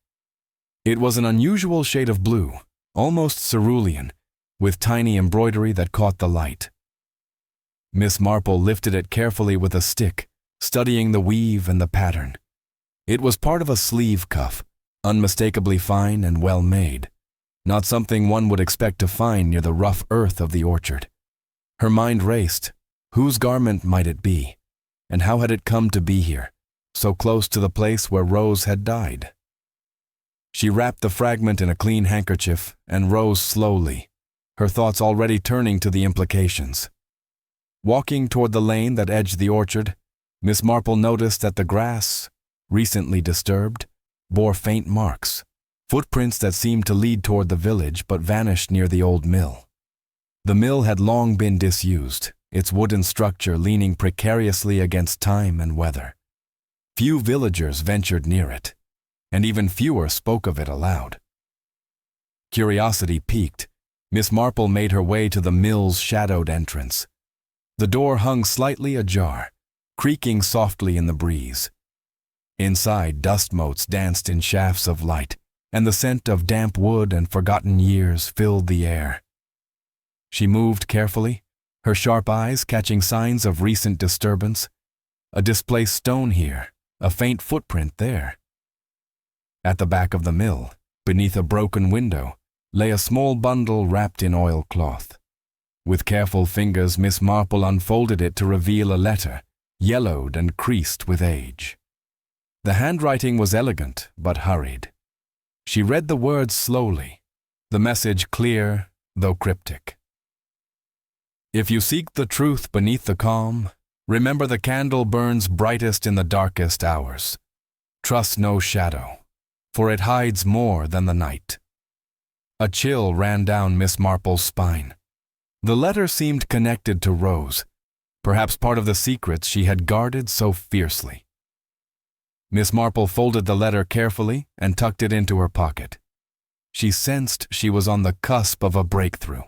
Speaker 1: It was an unusual shade of blue, almost cerulean, with tiny embroidery that caught the light. Miss Marple lifted it carefully with a stick, studying the weave and the pattern. It was part of a sleeve cuff, unmistakably fine and well made, not something one would expect to find near the rough earth of the orchard. Her mind raced. Whose garment might it be? And how had it come to be here, so close to the place where Rose had died? She wrapped the fragment in a clean handkerchief and rose slowly, her thoughts already turning to the implications. Walking toward the lane that edged the orchard, Miss Marple noticed that the grass, recently disturbed, bore faint marks, footprints that seemed to lead toward the village but vanished near the old mill. The mill had long been disused, its wooden structure leaning precariously against time and weather. Few villagers ventured near it, and even fewer spoke of it aloud. Curiosity piqued, Miss Marple made her way to the mill's shadowed entrance. The door hung slightly ajar, creaking softly in the breeze. Inside, dust motes danced in shafts of light, and the scent of damp wood and forgotten years filled the air. She moved carefully, her sharp eyes catching signs of recent disturbance. A displaced stone here, a faint footprint there. At the back of the mill, beneath a broken window, lay a small bundle wrapped in oilcloth. With careful fingers, Miss Marple unfolded it to reveal a letter, yellowed and creased with age. The handwriting was elegant but hurried. She read the words slowly, the message clear though cryptic. If you seek the truth beneath the calm, Remember, the candle burns brightest in the darkest hours. Trust no shadow, for it hides more than the night. A chill ran down Miss Marple's spine. The letter seemed connected to Rose, perhaps part of the secrets she had guarded so fiercely. Miss Marple folded the letter carefully and tucked it into her pocket. She sensed she was on the cusp of a breakthrough.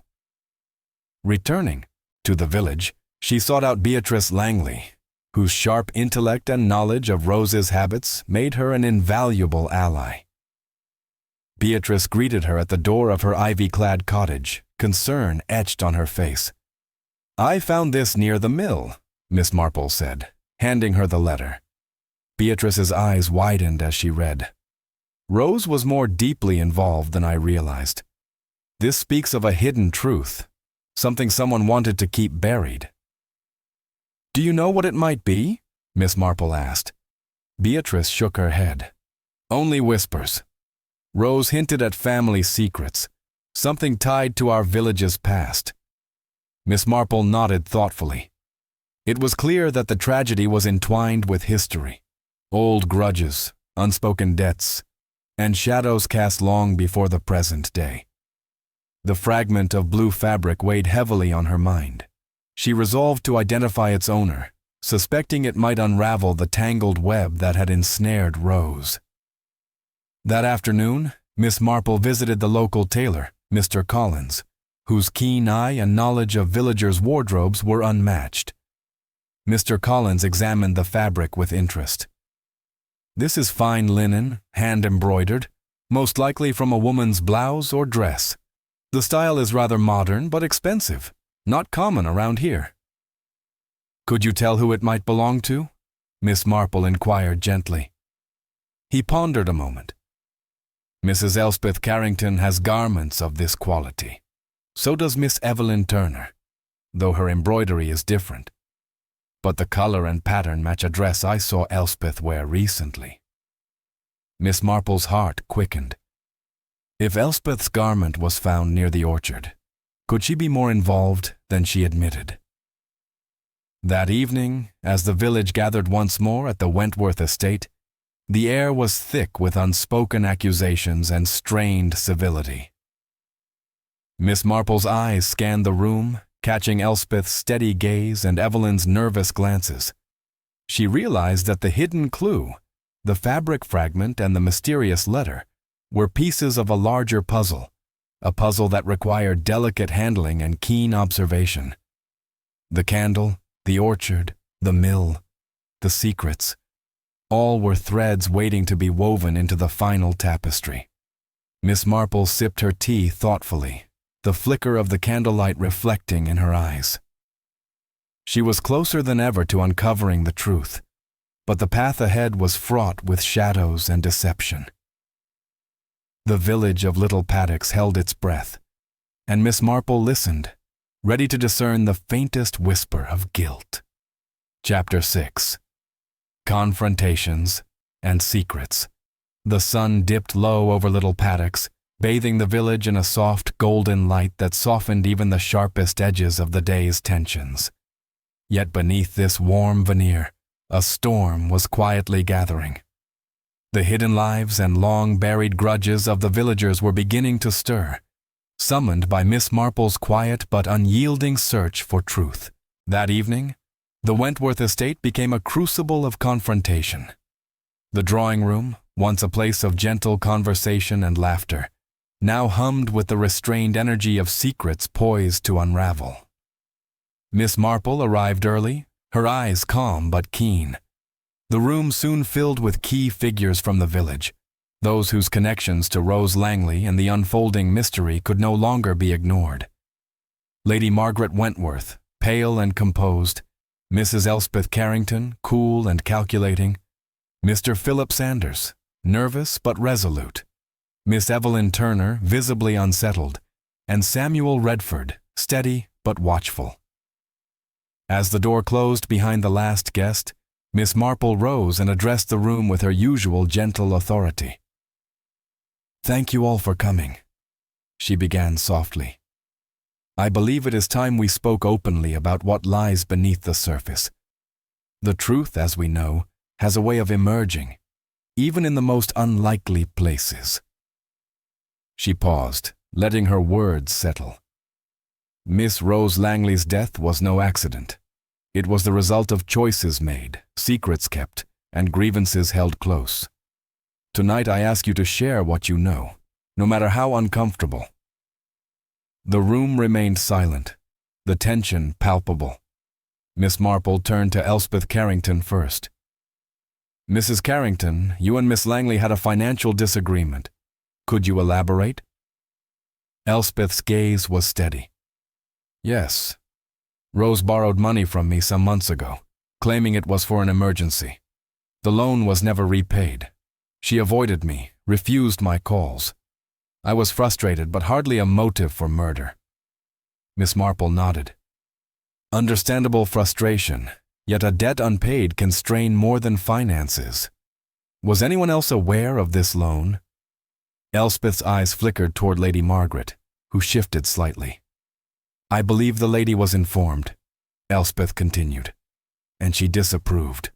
Speaker 1: Returning to the village, she sought out Beatrice Langley, whose sharp intellect and knowledge of Rose's habits made her an invaluable ally. Beatrice greeted her at the door of her ivy-clad cottage, concern etched on her face. "I found this near the mill," Miss Marple said, handing her the letter. Beatrice's eyes widened as she read. "Rose was more deeply involved than I realized. This speaks of a hidden truth, something someone wanted to keep buried." "Do you know what it might be?" Miss Marple asked. Beatrice shook her head. "Only whispers. Rose hinted at family secrets, something tied to our village's past." Miss Marple nodded thoughtfully. It was clear that the tragedy was entwined with history, old grudges, unspoken debts, and shadows cast long before the present day. The fragment of blue fabric weighed heavily on her mind. She resolved to identify its owner, suspecting it might unravel the tangled web that had ensnared Rose. That afternoon, Miss Marple visited the local tailor, Mr. Collins, whose keen eye and knowledge of villagers' wardrobes were unmatched. Mr. Collins examined the fabric with interest. "This is fine linen, hand-embroidered, most likely from a woman's blouse or dress. The style is rather modern but expensive, not common around here." "Could you tell who it might belong to?" Miss Marple inquired gently. He pondered a moment. "Mrs. Elspeth Carrington has garments of this quality. So does Miss Evelyn Turner, though her embroidery is different. But the color and pattern match a dress I saw Elspeth wear recently." Miss Marple's heart quickened. If Elspeth's garment was found near the orchard, could she be more involved than she admitted? That evening, as the village gathered once more at the Wentworth estate, the air was thick with unspoken accusations and strained civility. Miss Marple's eyes scanned the room, catching Elspeth's steady gaze and Evelyn's nervous glances. She realized that the hidden clue, the fabric fragment and the mysterious letter, were pieces of a larger puzzle, a puzzle that required delicate handling and keen observation. The candle, the orchard, the mill, the secrets, all were threads waiting to be woven into the final tapestry. Miss Marple sipped her tea thoughtfully, the flicker of the candlelight reflecting in her eyes. She was closer than ever to uncovering the truth, but the path ahead was fraught with shadows and deception. The village of little paddocks held its breath, and Miss Marple listened, ready to discern the faintest whisper of guilt. Chapter 6. Confrontations and Secrets. The sun dipped low over little paddocks, bathing the village in a soft golden light that softened even the sharpest edges of the day's tensions. Yet beneath this warm veneer, a storm was quietly gathering. The hidden lives and long-buried grudges of the villagers were beginning to stir, summoned by Miss Marple's quiet but unyielding search for truth. That evening, the Wentworth estate became a crucible of confrontation. The drawing room, once a place of gentle conversation and laughter, now hummed with the restrained energy of secrets poised to unravel. Miss Marple arrived early, her eyes calm but keen. The room soon filled with key figures from the village, those whose connections to Rose Langley and the unfolding mystery could no longer be ignored. Lady Margaret Wentworth, pale and composed, Mrs. Elspeth Carrington, cool and calculating, Mr. Philip Sanders, nervous but resolute, Miss Evelyn Turner, visibly unsettled, and Samuel Redford, steady but watchful. As the door closed behind the last guest, Miss Marple rose and addressed the room with her usual gentle authority. "Thank you all for coming," she began softly. "I believe it is time we spoke openly about what lies beneath the surface. The truth, as we know, has a way of emerging, even in the most unlikely places. She paused, letting her words settle. Miss Rose Langley's death was no accident. It was the result of choices made, secrets kept, and grievances held close. Tonight I ask you to share what you know, no matter how uncomfortable. The room remained silent, the tension palpable. Miss Marple turned to Elspeth Carrington first. Mrs. Carrington, you and Miss Langley had a financial disagreement. Could you elaborate? Elspeth's gaze was steady. Yes. Rose borrowed money from me some months ago, claiming it was for an emergency. The loan was never repaid. She avoided me, refused my calls. I was frustrated, but hardly a motive for murder. Miss Marple nodded. Understandable frustration, yet a debt unpaid can strain more than finances. Was anyone else aware of this loan? Elspeth's eyes flickered toward Lady Margaret, who shifted slightly. I believe the lady was informed, Elspeth continued, and she disapproved.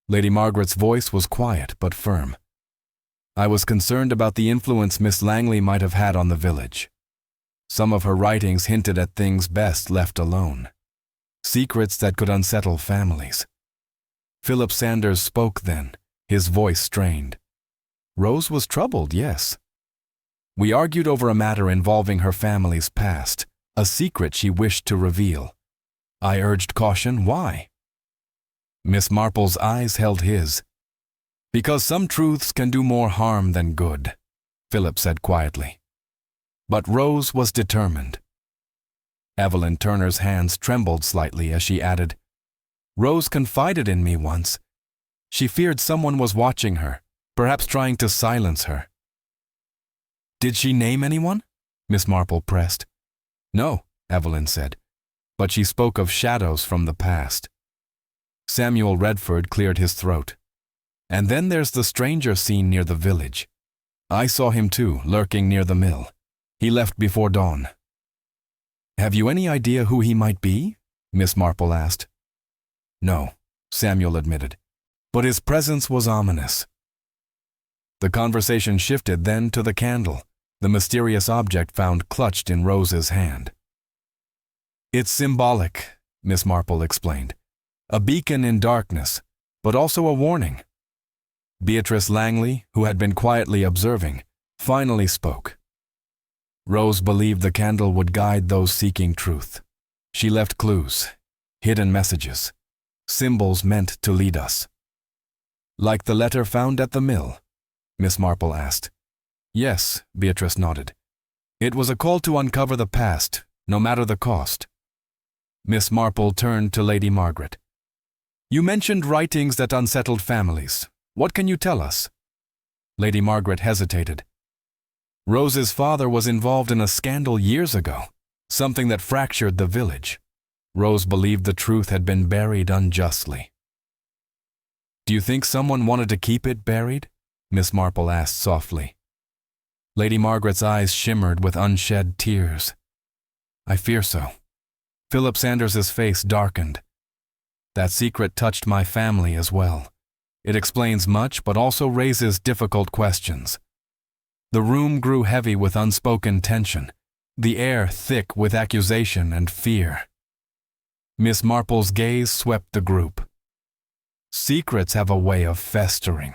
Speaker 1: Lady Margaret's voice was quiet but firm. I was concerned about the influence Miss Langley might have had on the village. Some of her writings hinted at things best left alone. Secrets that could unsettle families. Philip Sanders spoke then, his voice strained. Rose was troubled, yes. We argued over a matter involving her family's past, a secret she wished to reveal. I urged caution. Why? Miss Marple's eyes held his. Because some truths can do more harm than good, Philip said quietly. But Rose was determined. Evelyn Turner's hands trembled slightly as she added, Rose confided in me once. She feared someone was watching her, perhaps trying to silence her. Did she name anyone? Miss Marple pressed. No, Evelyn said, but she spoke of shadows from the past. Samuel Redford cleared his throat. And then there's the stranger seen near the village. I saw him too, lurking near the mill. He left before dawn. Have you any idea who he might be? Miss Marple asked. No, Samuel admitted, but his presence was ominous. The conversation shifted then to the candle, the mysterious object found clutched in Rose's hand. It's symbolic, Miss Marple explained. A beacon in darkness, but also a warning. Beatrice Langley, who had been quietly observing, finally spoke. Rose believed the candle would guide those seeking truth. She left clues, hidden messages, symbols meant to lead us. Like the letter found at the mill? Miss Marple asked. Yes, Beatrice nodded. It was a call to uncover the past, no matter the cost. Miss Marple turned to Lady Margaret. You mentioned writings that unsettled families. What can you tell us? Lady Margaret hesitated. Rose's father was involved in a scandal years ago, something that fractured the village. Rose believed the truth had been buried unjustly. Do you think someone wanted to keep it buried? Miss Marple asked softly. Lady Margaret's eyes shimmered with unshed tears. I fear so. Philip Sanders's face darkened. That secret touched my family as well. It explains much, but also raises difficult questions. The room grew heavy with unspoken tension, the air thick with accusation and fear. Miss Marple's gaze swept the group. Secrets have a way of festering,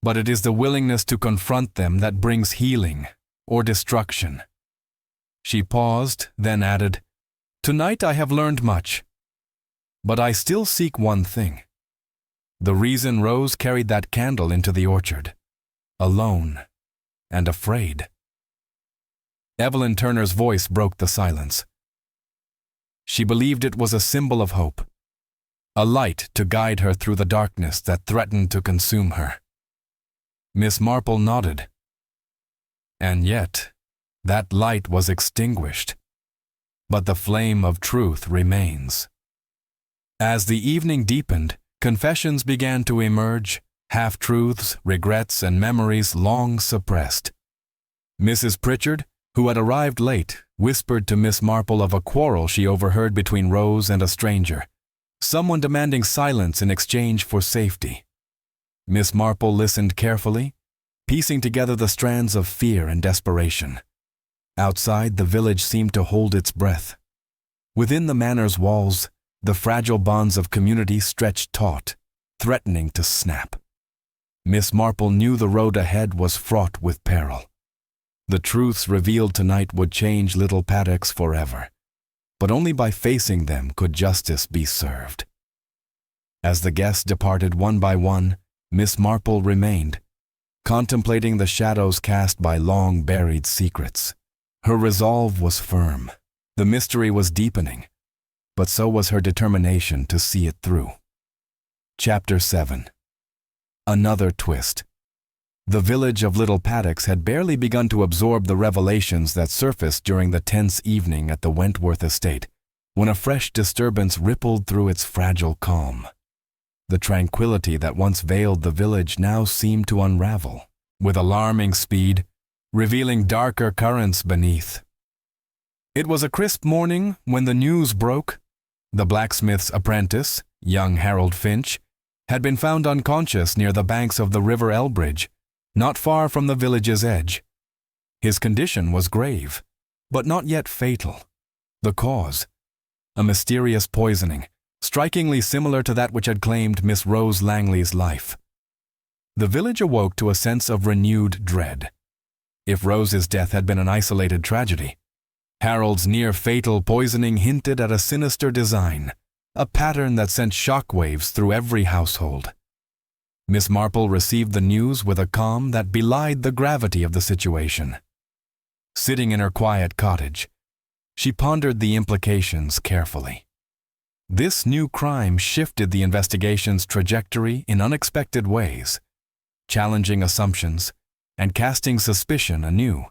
Speaker 1: but it is the willingness to confront them that brings healing or destruction. She paused, then added, Tonight I have learned much, but I still seek one thing. The reason Rose carried that candle into the orchard, alone and afraid. Evelyn Turner's voice broke the silence. She believed it was a symbol of hope, a light to guide her through the darkness that threatened to consume her. Miss Marple nodded. And yet, that light was extinguished, but the flame of truth remains. As the evening deepened, confessions began to emerge, half-truths, regrets, and memories long suppressed. Mrs. Pritchard, who had arrived late, whispered to Miss Marple of a quarrel she overheard between Rose and a stranger. someone demanding silence in exchange for safety. Miss Marple listened carefully, piecing together the strands of fear and desperation. Outside, the village seemed to hold its breath. Within the manor's walls, the fragile bonds of community stretched taut, threatening to snap. Miss Marple knew the road ahead was fraught with peril. The truths revealed tonight would change Little Paddocks forever, but only by facing them could justice be served. As the guests departed one by one, Miss Marple remained, contemplating the shadows cast by long-buried secrets. Her resolve was firm. The mystery was deepening, but so was her determination to see it through. Chapter 7. Another twist. The village of Little Paddocks had barely begun to absorb the revelations that surfaced during the tense evening at the Wentworth estate, when a fresh disturbance rippled through its fragile calm. The tranquility that once veiled the village now seemed to unravel, with alarming speed, revealing darker currents beneath. It was a crisp morning when the news broke. The blacksmith's apprentice, young Harold Finch, had been found unconscious near the banks of the River Elbridge, not far from the village's edge. His condition was grave, but not yet fatal. The cause? A mysterious poisoning, strikingly similar to that which had claimed Miss Rose Langley's life. The village awoke to a sense of renewed dread. If Rose's death had been an isolated tragedy, Harold's near-fatal poisoning hinted at a sinister design, a pattern that sent shockwaves through every household. Miss Marple received the news with a calm that belied the gravity of the situation. Sitting in her quiet cottage, she pondered the implications carefully. This new crime shifted the investigation's trajectory in unexpected ways, challenging assumptions and casting suspicion anew.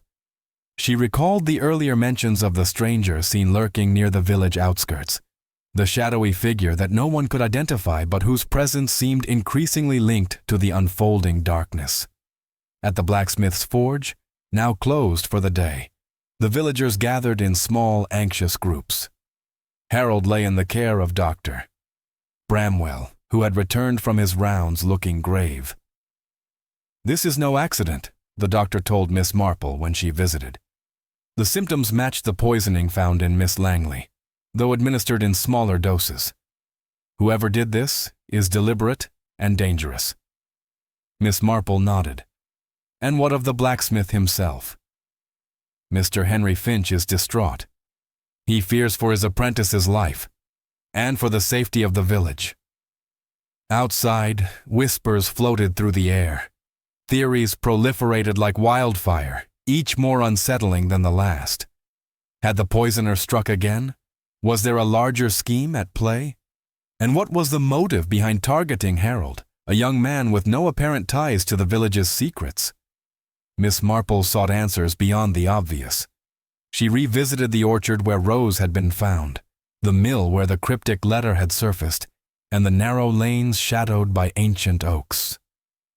Speaker 1: She recalled the earlier mentions of the stranger seen lurking near the village outskirts, the shadowy figure that no one could identify but whose presence seemed increasingly linked to the unfolding darkness. At the blacksmith's forge, now closed for the day, the villagers gathered in small, anxious groups. Harold lay in the care of Dr. Bramwell, who had returned from his rounds looking grave. "This is no accident," the doctor told Miss Marple when she visited. "The symptoms matched the poisoning found in Miss Langley, though administered in smaller doses. Whoever did this is deliberate and dangerous." Miss Marple nodded. "And what of the blacksmith himself?" "Mr. Henry Finch is distraught. He fears for his apprentice's life, and for the safety of the village." Outside, whispers floated through the air. Theories proliferated like wildfire, each more unsettling than the last. Had the poisoner struck again? Was there a larger scheme at play? And what was the motive behind targeting Harold, a young man with no apparent ties to the village's secrets? Miss Marple sought answers beyond the obvious. She revisited the orchard where Rose had been found, the mill where the cryptic letter had surfaced, and the narrow lanes shadowed by ancient oaks.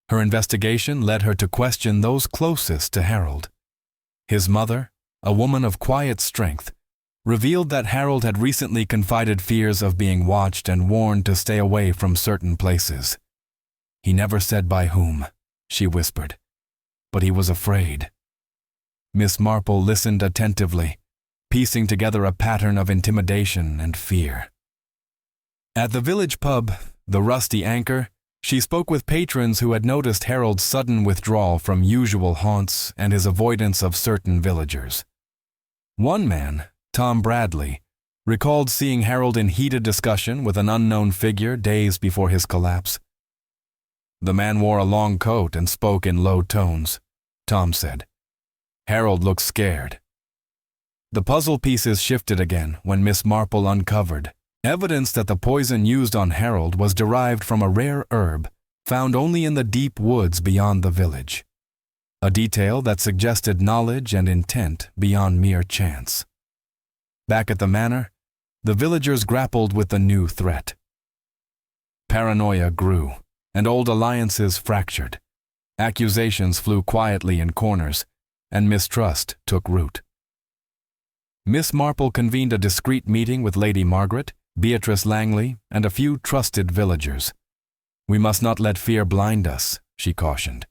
Speaker 1: Her investigation led her to question those closest to Harold. His mother, a woman of quiet strength, revealed that Harold had recently confided fears of being watched and warned to stay away from certain places. "He never said by whom," she whispered, "but he was afraid." Miss Marple listened attentively, piecing together a pattern of intimidation and fear. At the village pub, the Rusty Anchor, she spoke with patrons who had noticed Harold's sudden withdrawal from usual haunts and his avoidance of certain villagers. One man, Tom Bradley, recalled seeing Harold in heated discussion with an unknown figure days before his collapse. "The man wore a long coat and spoke in low tones," Tom said. "Harold looked scared." The puzzle pieces shifted again when Miss Marple uncovered evidence that the poison used on Harold was derived from a rare herb found only in the deep woods beyond the village, a detail that suggested knowledge and intent beyond mere chance. Back at the manor, the villagers grappled with the new threat. Paranoia grew, and old alliances fractured. Accusations flew quietly in corners, and mistrust took root. Miss Marple convened a discreet meeting with Lady Margaret, Beatrice Langley, and a few trusted villagers. "We must not let fear blind us," she cautioned.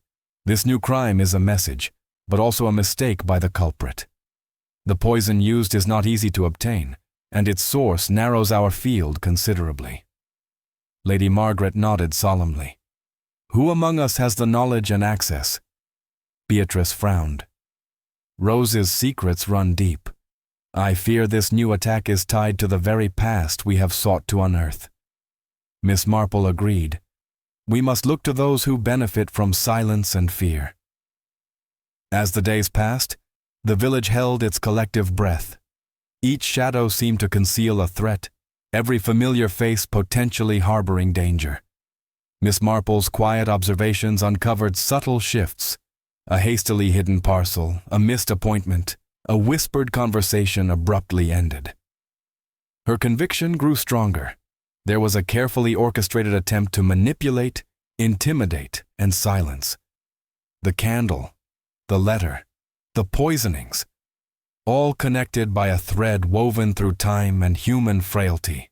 Speaker 1: "This new crime is a message, but also a mistake by the culprit. The poison used is not easy to obtain, and its source narrows our field considerably." Lady Margaret nodded solemnly. "Who among us has the knowledge and access?" Beatrice frowned. "Rose's secrets run deep. I fear this new attack is tied to the very past we have sought to unearth." Miss Marple agreed. "We must look to those who benefit from silence and fear." As the days passed, the village held its collective breath. Each shadow seemed to conceal a threat, every familiar face potentially harboring danger. Miss Marple's quiet observations uncovered subtle shifts. A hastily hidden parcel, a missed appointment, a whispered conversation abruptly ended. Her conviction grew stronger. There was a carefully orchestrated attempt to manipulate, intimidate, and silence. The candle, the letter, the poisonings, all connected by a thread woven through time and human frailty.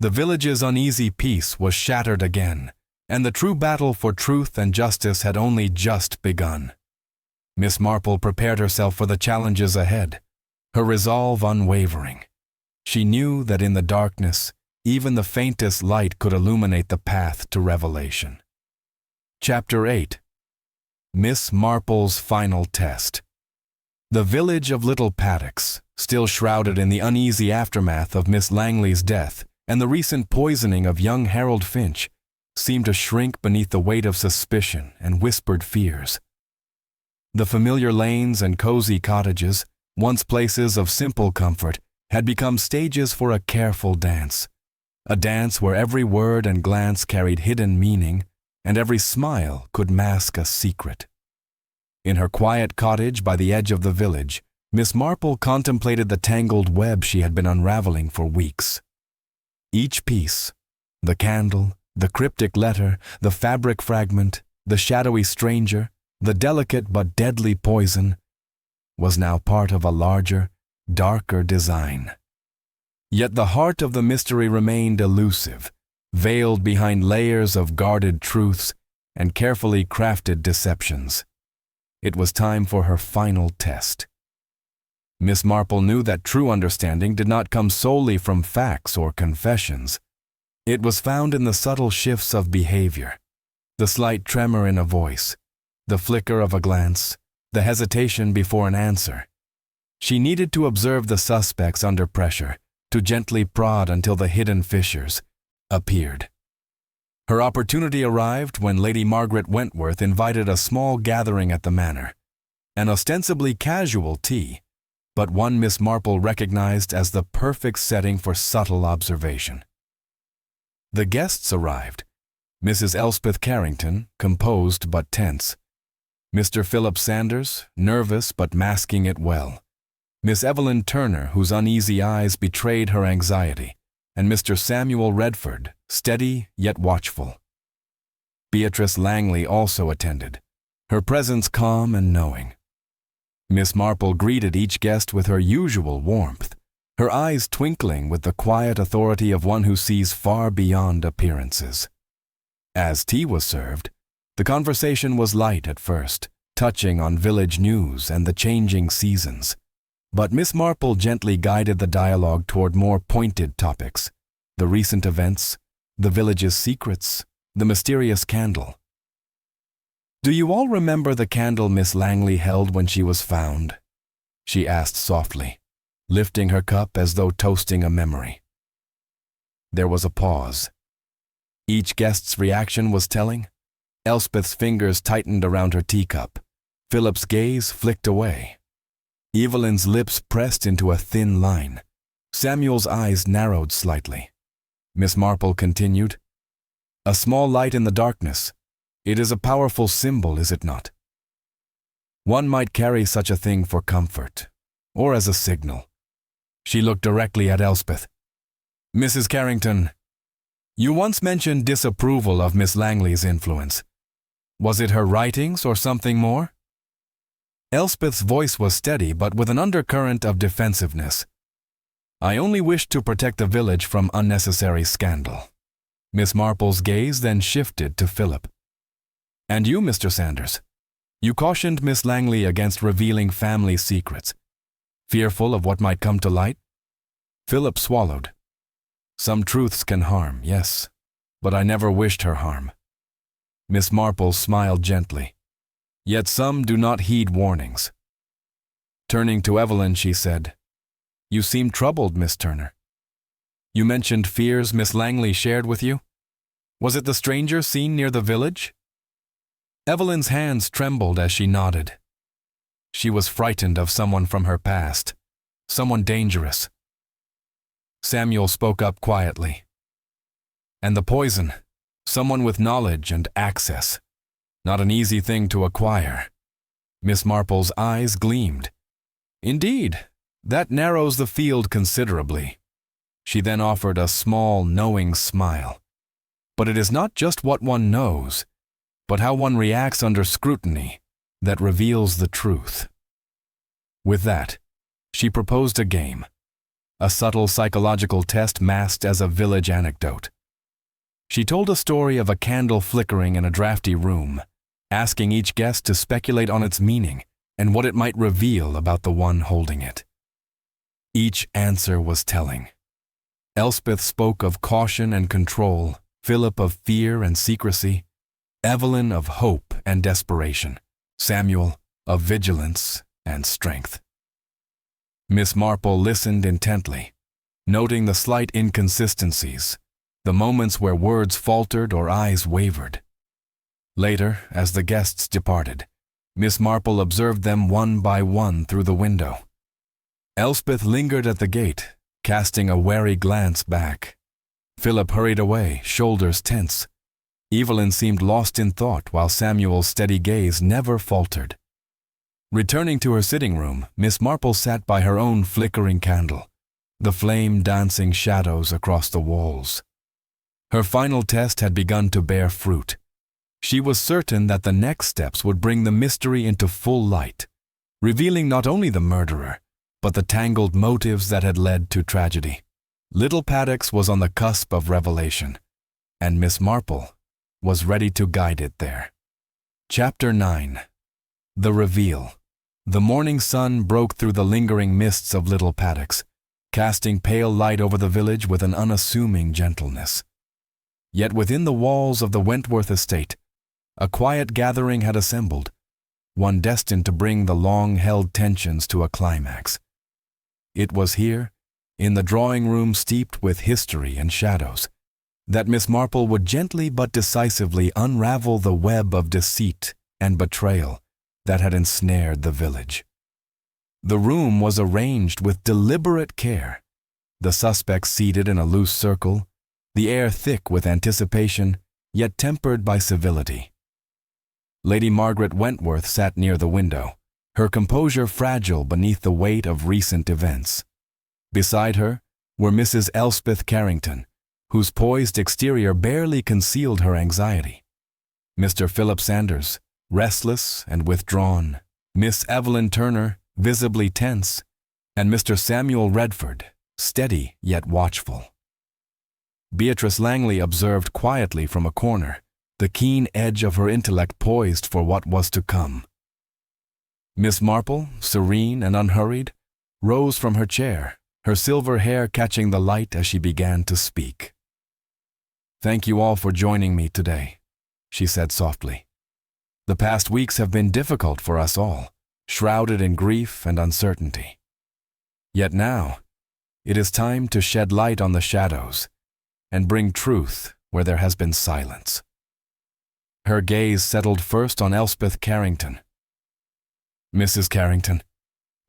Speaker 1: The village's uneasy peace was shattered again, and the true battle for truth and justice had only just begun. Miss Marple prepared herself for the challenges ahead, her resolve unwavering. She knew that in the darkness, even the faintest light could illuminate the path to revelation. Chapter 8. Miss Marple's Final Test. The village of Little Paddocks, still shrouded in the uneasy aftermath of Miss Langley's death and the recent poisoning of young Harold Finch, seemed to shrink beneath the weight of suspicion and whispered fears. The familiar lanes and cozy cottages, once places of simple comfort, had become stages for a careful dance. A dance where every word and glance carried hidden meaning, and every smile could mask a secret. In her quiet cottage by the edge of the village, Miss Marple contemplated the tangled web she had been unraveling for weeks. Each piece, the candle, the cryptic letter, the fabric fragment, the shadowy stranger, the delicate but deadly poison, was now part of a larger, darker design. Yet the heart of the mystery remained elusive, veiled behind layers of guarded truths and carefully crafted deceptions. It was time for her final test. Miss Marple knew that true understanding did not come solely from facts or confessions. It was found in the subtle shifts of behavior, the slight tremor in a voice, the flicker of a glance, the hesitation before an answer. She needed to observe the suspects under pressure, to gently prod until the hidden fissures appeared. Her opportunity arrived when Lady Margaret Wentworth invited a small gathering at the manor, an ostensibly casual tea, but one Miss Marple recognized as the perfect setting for subtle observation. The guests arrived. Mrs. Elspeth Carrington, composed but tense. Mr. Philip Sanders, nervous but masking it well. Miss Evelyn Turner, whose uneasy eyes betrayed her anxiety, and Mr. Samuel Redford, steady yet watchful. Beatrice Langley also attended, her presence calm and knowing. Miss Marple greeted each guest with her usual warmth, her eyes twinkling with the quiet authority of one who sees far beyond appearances. As tea was served, the conversation was light at first, touching on village news and the changing seasons. But Miss Marple gently guided the dialogue toward more pointed topics: the recent events, the village's secrets, the mysterious candle. "Do you all remember the candle Miss Langley held when she was found?" she asked softly, lifting her cup as though toasting a memory. There was a pause. Each guest's reaction was telling. Elspeth's fingers tightened around her teacup. Philip's gaze flicked away. Evelyn's lips pressed into a thin line. Samuel's eyes narrowed slightly. Miss Marple continued, "A small light in the darkness. It is a powerful symbol, is it not? One might carry such a thing for comfort, or as a signal." She looked directly at Elspeth. "Mrs. Carrington, you once mentioned disapproval of Miss Langley's influence. Was it her writings or something more?" Elspeth's voice was steady but with an undercurrent of defensiveness. I only wished to protect the village from unnecessary scandal. Miss Marple's gaze then shifted to Philip. And you, Mr. Sanders? You cautioned Miss Langley against revealing family secrets, fearful of what might come to light? Philip swallowed. Some truths can harm, yes, but I never wished her harm. Miss Marple smiled gently. Yet some do not heed warnings. Turning to Evelyn, she said, You seem troubled, Miss Turner. You mentioned fears Miss Langley shared with you? Was it the stranger seen near the village? Evelyn's hands trembled as she nodded. She was frightened of someone from her past, someone dangerous. Samuel spoke up quietly. And the poison, someone with knowledge and access. Not an easy thing to acquire. Miss Marple's eyes gleamed. Indeed, that narrows the field considerably. She then offered a small, knowing smile. But it is not just what one knows, but how one reacts under scrutiny that reveals the truth. With that, she proposed a game, a subtle psychological test masked as a village anecdote. She told a story of a candle flickering in a drafty room, asking each guest to speculate on its meaning and what it might reveal about the one holding it. Each answer was telling. Elspeth spoke of caution and control, Philip of fear and secrecy, Evelyn of hope and desperation, Samuel of vigilance and strength. Miss Marple listened intently, noting the slight inconsistencies, the moments where words faltered or eyes wavered. Later, as the guests departed, Miss Marple observed them one by one through the window. Elspeth lingered at the gate, casting a wary glance back. Philip hurried away, shoulders tense. Evelyn seemed lost in thought while Samuel's steady gaze never faltered. Returning to her sitting room, Miss Marple sat by her own flickering candle, the flame dancing shadows across the walls. Her final test had begun to bear fruit. She was certain that the next steps would bring the mystery into full light, revealing not only the murderer, but the tangled motives that had led to tragedy. Little Paddocks was on the cusp of revelation, and Miss Marple was ready to guide it there. Chapter 9. The Reveal. The morning sun broke through the lingering mists of Little Paddocks, casting pale light over the village with an unassuming gentleness. Yet within the walls of the Wentworth estate, a quiet gathering had assembled, one destined to bring the long-held tensions to a climax. It was here, in the drawing room steeped with history and shadows, that Miss Marple would gently but decisively unravel the web of deceit and betrayal that had ensnared the village. The room was arranged with deliberate care, the suspects seated in a loose circle, the air thick with anticipation, yet tempered by civility. Lady Margaret Wentworth sat near the window, her composure fragile beneath the weight of recent events. Beside her were Mrs. Elspeth Carrington, whose poised exterior barely concealed her anxiety, Mr. Philip Sanders, restless and withdrawn, Miss Evelyn Turner, visibly tense, and Mr. Samuel Redford, steady yet watchful. Beatrice Langley observed quietly from a corner, the keen edge of her intellect poised for what was to come. Miss Marple, serene and unhurried, rose from her chair, her silver hair catching the light as she began to speak. "Thank you all for joining me today," she said softly. "The past weeks have been difficult for us all, shrouded in grief and uncertainty. Yet now, it is time to shed light on the shadows and bring truth where there has been silence." Her gaze settled first on Elspeth Carrington. "Mrs. Carrington,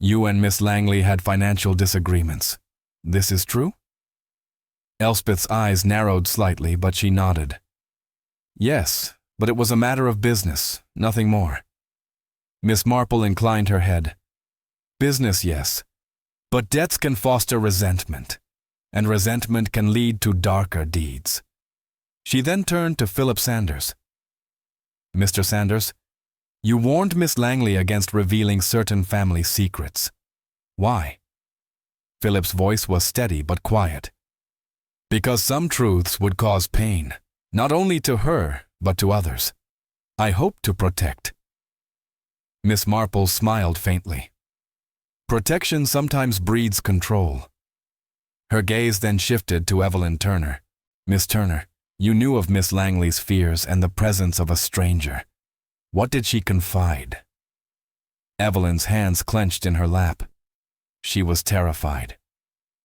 Speaker 1: you and Miss Langley had financial disagreements. This is true?" Elspeth's eyes narrowed slightly, but she nodded. "Yes, but it was a matter of business, nothing more." Miss Marple inclined her head. "Business, yes, but debts can foster resentment, and resentment can lead to darker deeds." She then turned to Philip Sanders. "Mr. Sanders, you warned Miss Langley against revealing certain family secrets. Why?" Philip's voice was steady but quiet. Because some truths would cause pain, not only to her, but to others. I hope to protect. Miss Marple smiled faintly. Protection sometimes breeds control. Her gaze then shifted to Evelyn Turner. Miss Turner, you knew of Miss Langley's fears and the presence of a stranger. What did she confide? Evelyn's hands clenched in her lap. She was terrified.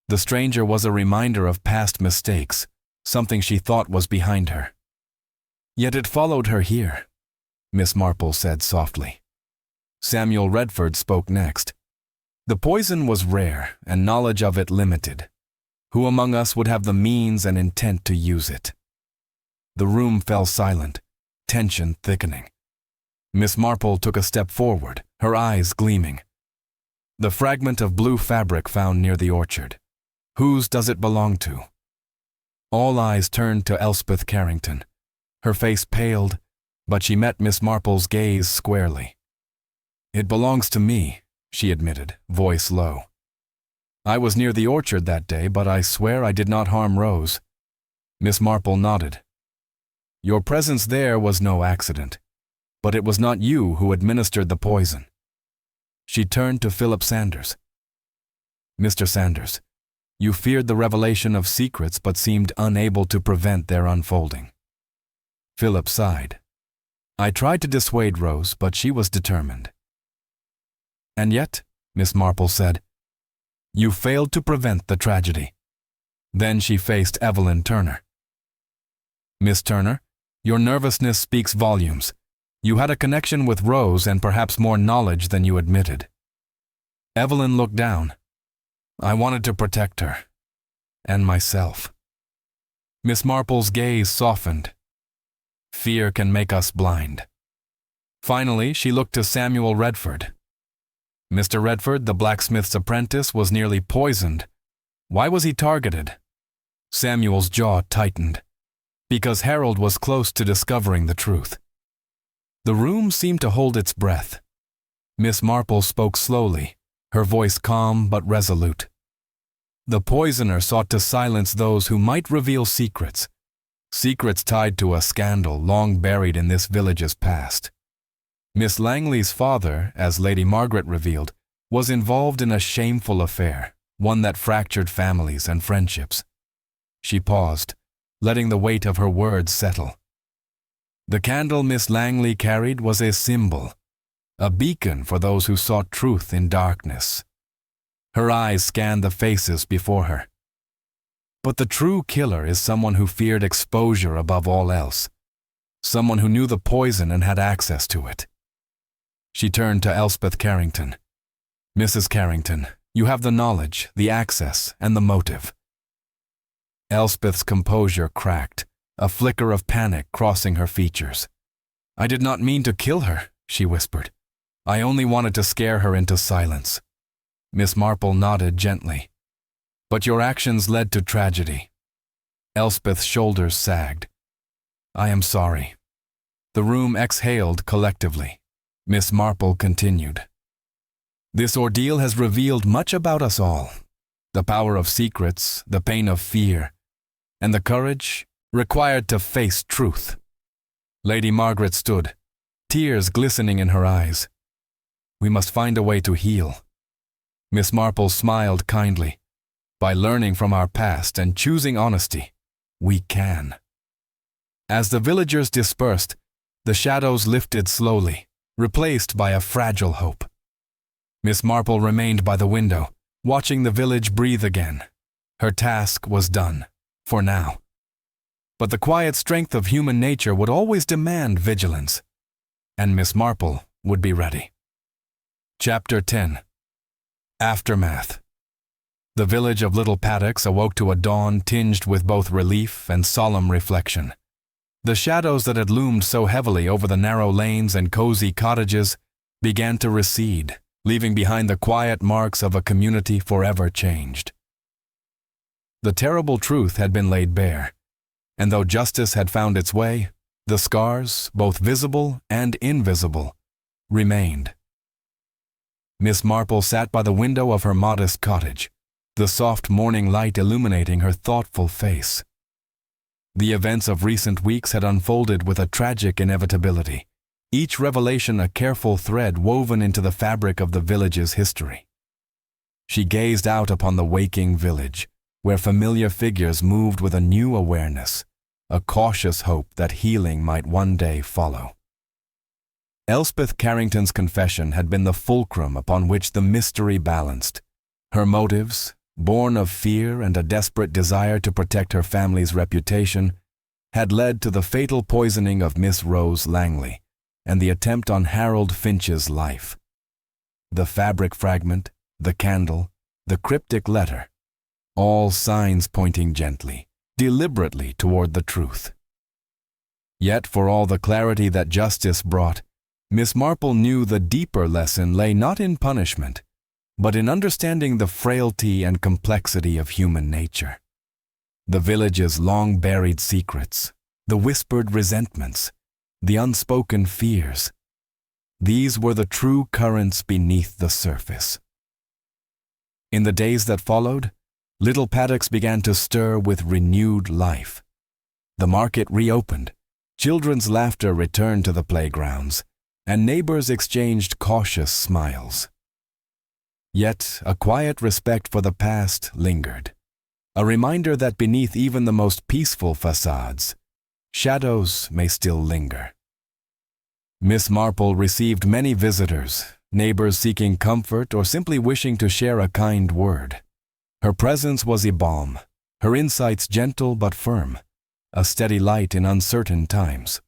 Speaker 1: The stranger was a reminder of past mistakes, something she thought was behind her. Yet it followed her here, Miss Marple said softly. Samuel Redford spoke next. The poison was rare and knowledge of it limited. Who among us would have the means and intent to use it? The room fell silent, tension thickening. Miss Marple took a step forward, her eyes gleaming. The fragment of blue fabric found near the orchard. Whose does it belong to? All eyes turned to Elspeth Carrington. Her face paled, but she met Miss Marple's gaze squarely. It belongs to me, she admitted, voice low. I was near the orchard that day, but I swear I did not harm Rose. Miss Marple nodded. Your presence there was no accident, but it was not you who administered the poison. She turned to Philip Sanders. Mr. Sanders, you feared the revelation of secrets but seemed unable to prevent their unfolding. Philip sighed. I tried to dissuade Rose, but she was determined. And yet, Miss Marple said, you failed to prevent the tragedy. Then she faced Evelyn Turner. Miss Turner, your nervousness speaks volumes. You had a connection with Rose and perhaps more knowledge than you admitted. Evelyn looked down. I wanted to protect her. And myself. Miss Marple's gaze softened. Fear can make us blind. Finally, she looked to Samuel Redford. Mr. Redford, the blacksmith's apprentice, was nearly poisoned. Why was he targeted? Samuel's jaw tightened. Because Harold was close to discovering the truth. The room seemed to hold its breath. Miss Marple spoke slowly, her voice calm but resolute. The poisoner sought to silence those who might reveal secrets. Secrets tied to a scandal long buried in this village's past. Miss Langley's father, as Lady Margaret revealed, was involved in a shameful affair, one that fractured families and friendships. She paused, letting the weight of her words settle. The candle Miss Langley carried was a symbol, a beacon for those who sought truth in darkness. Her eyes scanned the faces before her. But the true killer is someone who feared exposure above all else, someone who knew the poison and had access to it. She turned to Elspeth Carrington. Mrs. Carrington, you have the knowledge, the access, and the motive. Elspeth's composure cracked, a flicker of panic crossing her features. I did not mean to kill her, she whispered. I only wanted to scare her into silence. Miss Marple nodded gently. But your actions led to tragedy. Elspeth's shoulders sagged. I am sorry. The room exhaled collectively. Miss Marple continued. This ordeal has revealed much about us all. The power of secrets, the pain of fear, and the courage required to face truth. Lady Margaret stood, tears glistening in her eyes. We must find a way to heal. Miss Marple smiled kindly. By learning from our past and choosing honesty, we can. As the villagers dispersed, the shadows lifted slowly, replaced by a fragile hope. Miss Marple remained by the window, watching the village breathe again. Her task was done, for now. But the quiet strength of human nature would always demand vigilance, and Miss Marple would be ready. Chapter 10. Aftermath. The village of Little Paddocks awoke to a dawn tinged with both relief and solemn reflection. The shadows that had loomed so heavily over the narrow lanes and cozy cottages began to recede, leaving behind the quiet marks of a community forever changed. The terrible truth had been laid bare, and though justice had found its way, the scars, both visible and invisible, remained. Miss Marple sat by the window of her modest cottage, the soft morning light illuminating her thoughtful face. The events of recent weeks had unfolded with a tragic inevitability, each revelation a careful thread woven into the fabric of the village's history. She gazed out upon the waking village, where familiar figures moved with a new awareness, a cautious hope that healing might one day follow. Elspeth Carrington's confession had been the fulcrum upon which the mystery balanced. Her motives, born of fear and a desperate desire to protect her family's reputation, had led to the fatal poisoning of Miss Rose Langley and the attempt on Harold Finch's life. The fabric fragment, the candle, the cryptic letter, all signs pointing gently, deliberately toward the truth. Yet for all the clarity that justice brought, Miss Marple knew the deeper lesson lay not in punishment, but in understanding the frailty and complexity of human nature. The village's long-buried secrets, the whispered resentments, the unspoken fears, these were the true currents beneath the surface. In the days that followed, little paddocks began to stir with renewed life. The market reopened, children's laughter returned to the playgrounds, and neighbors exchanged cautious smiles. Yet a quiet respect for the past lingered, a reminder that beneath even the most peaceful facades, shadows may still linger. Miss Marple received many visitors, neighbors seeking comfort or simply wishing to share a kind word. Her presence was a balm, her insights gentle but firm, a steady light in uncertain times.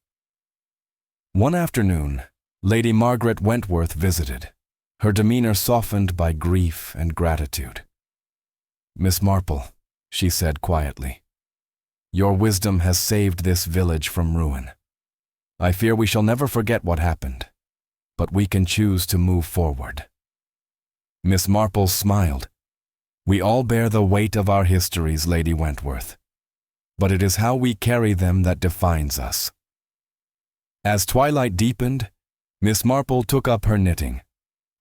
Speaker 1: One afternoon, Lady Margaret Wentworth visited, her demeanor softened by grief and gratitude. "Miss Marple," she said quietly, "your wisdom has saved this village from ruin. I fear we shall never forget what happened, but we can choose to move forward." Miss Marple smiled. "We all bear the weight of our histories, Lady Wentworth, but it is how we carry them that defines us." As twilight deepened, Miss Marple took up her knitting,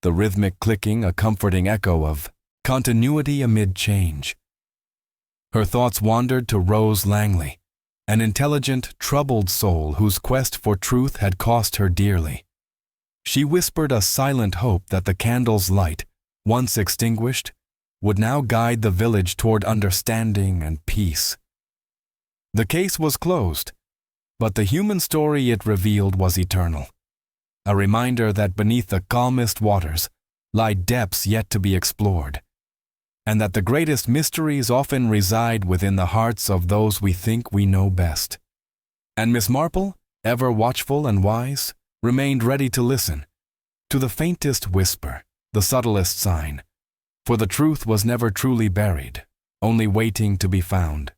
Speaker 1: the rhythmic clicking a comforting echo of continuity amid change. Her thoughts wandered to Rose Langley, an intelligent, troubled soul whose quest for truth had cost her dearly. She whispered a silent hope that the candle's light, once extinguished, would now guide the village toward understanding and peace. The case was closed, but the human story it revealed was eternal, a reminder that beneath the calmest waters lie depths yet to be explored, and that the greatest mysteries often reside within the hearts of those we think we know best. And Miss Marple, ever watchful and wise, remained ready to listen to the faintest whisper, the subtlest sign, for the truth was never truly buried, only waiting to be found.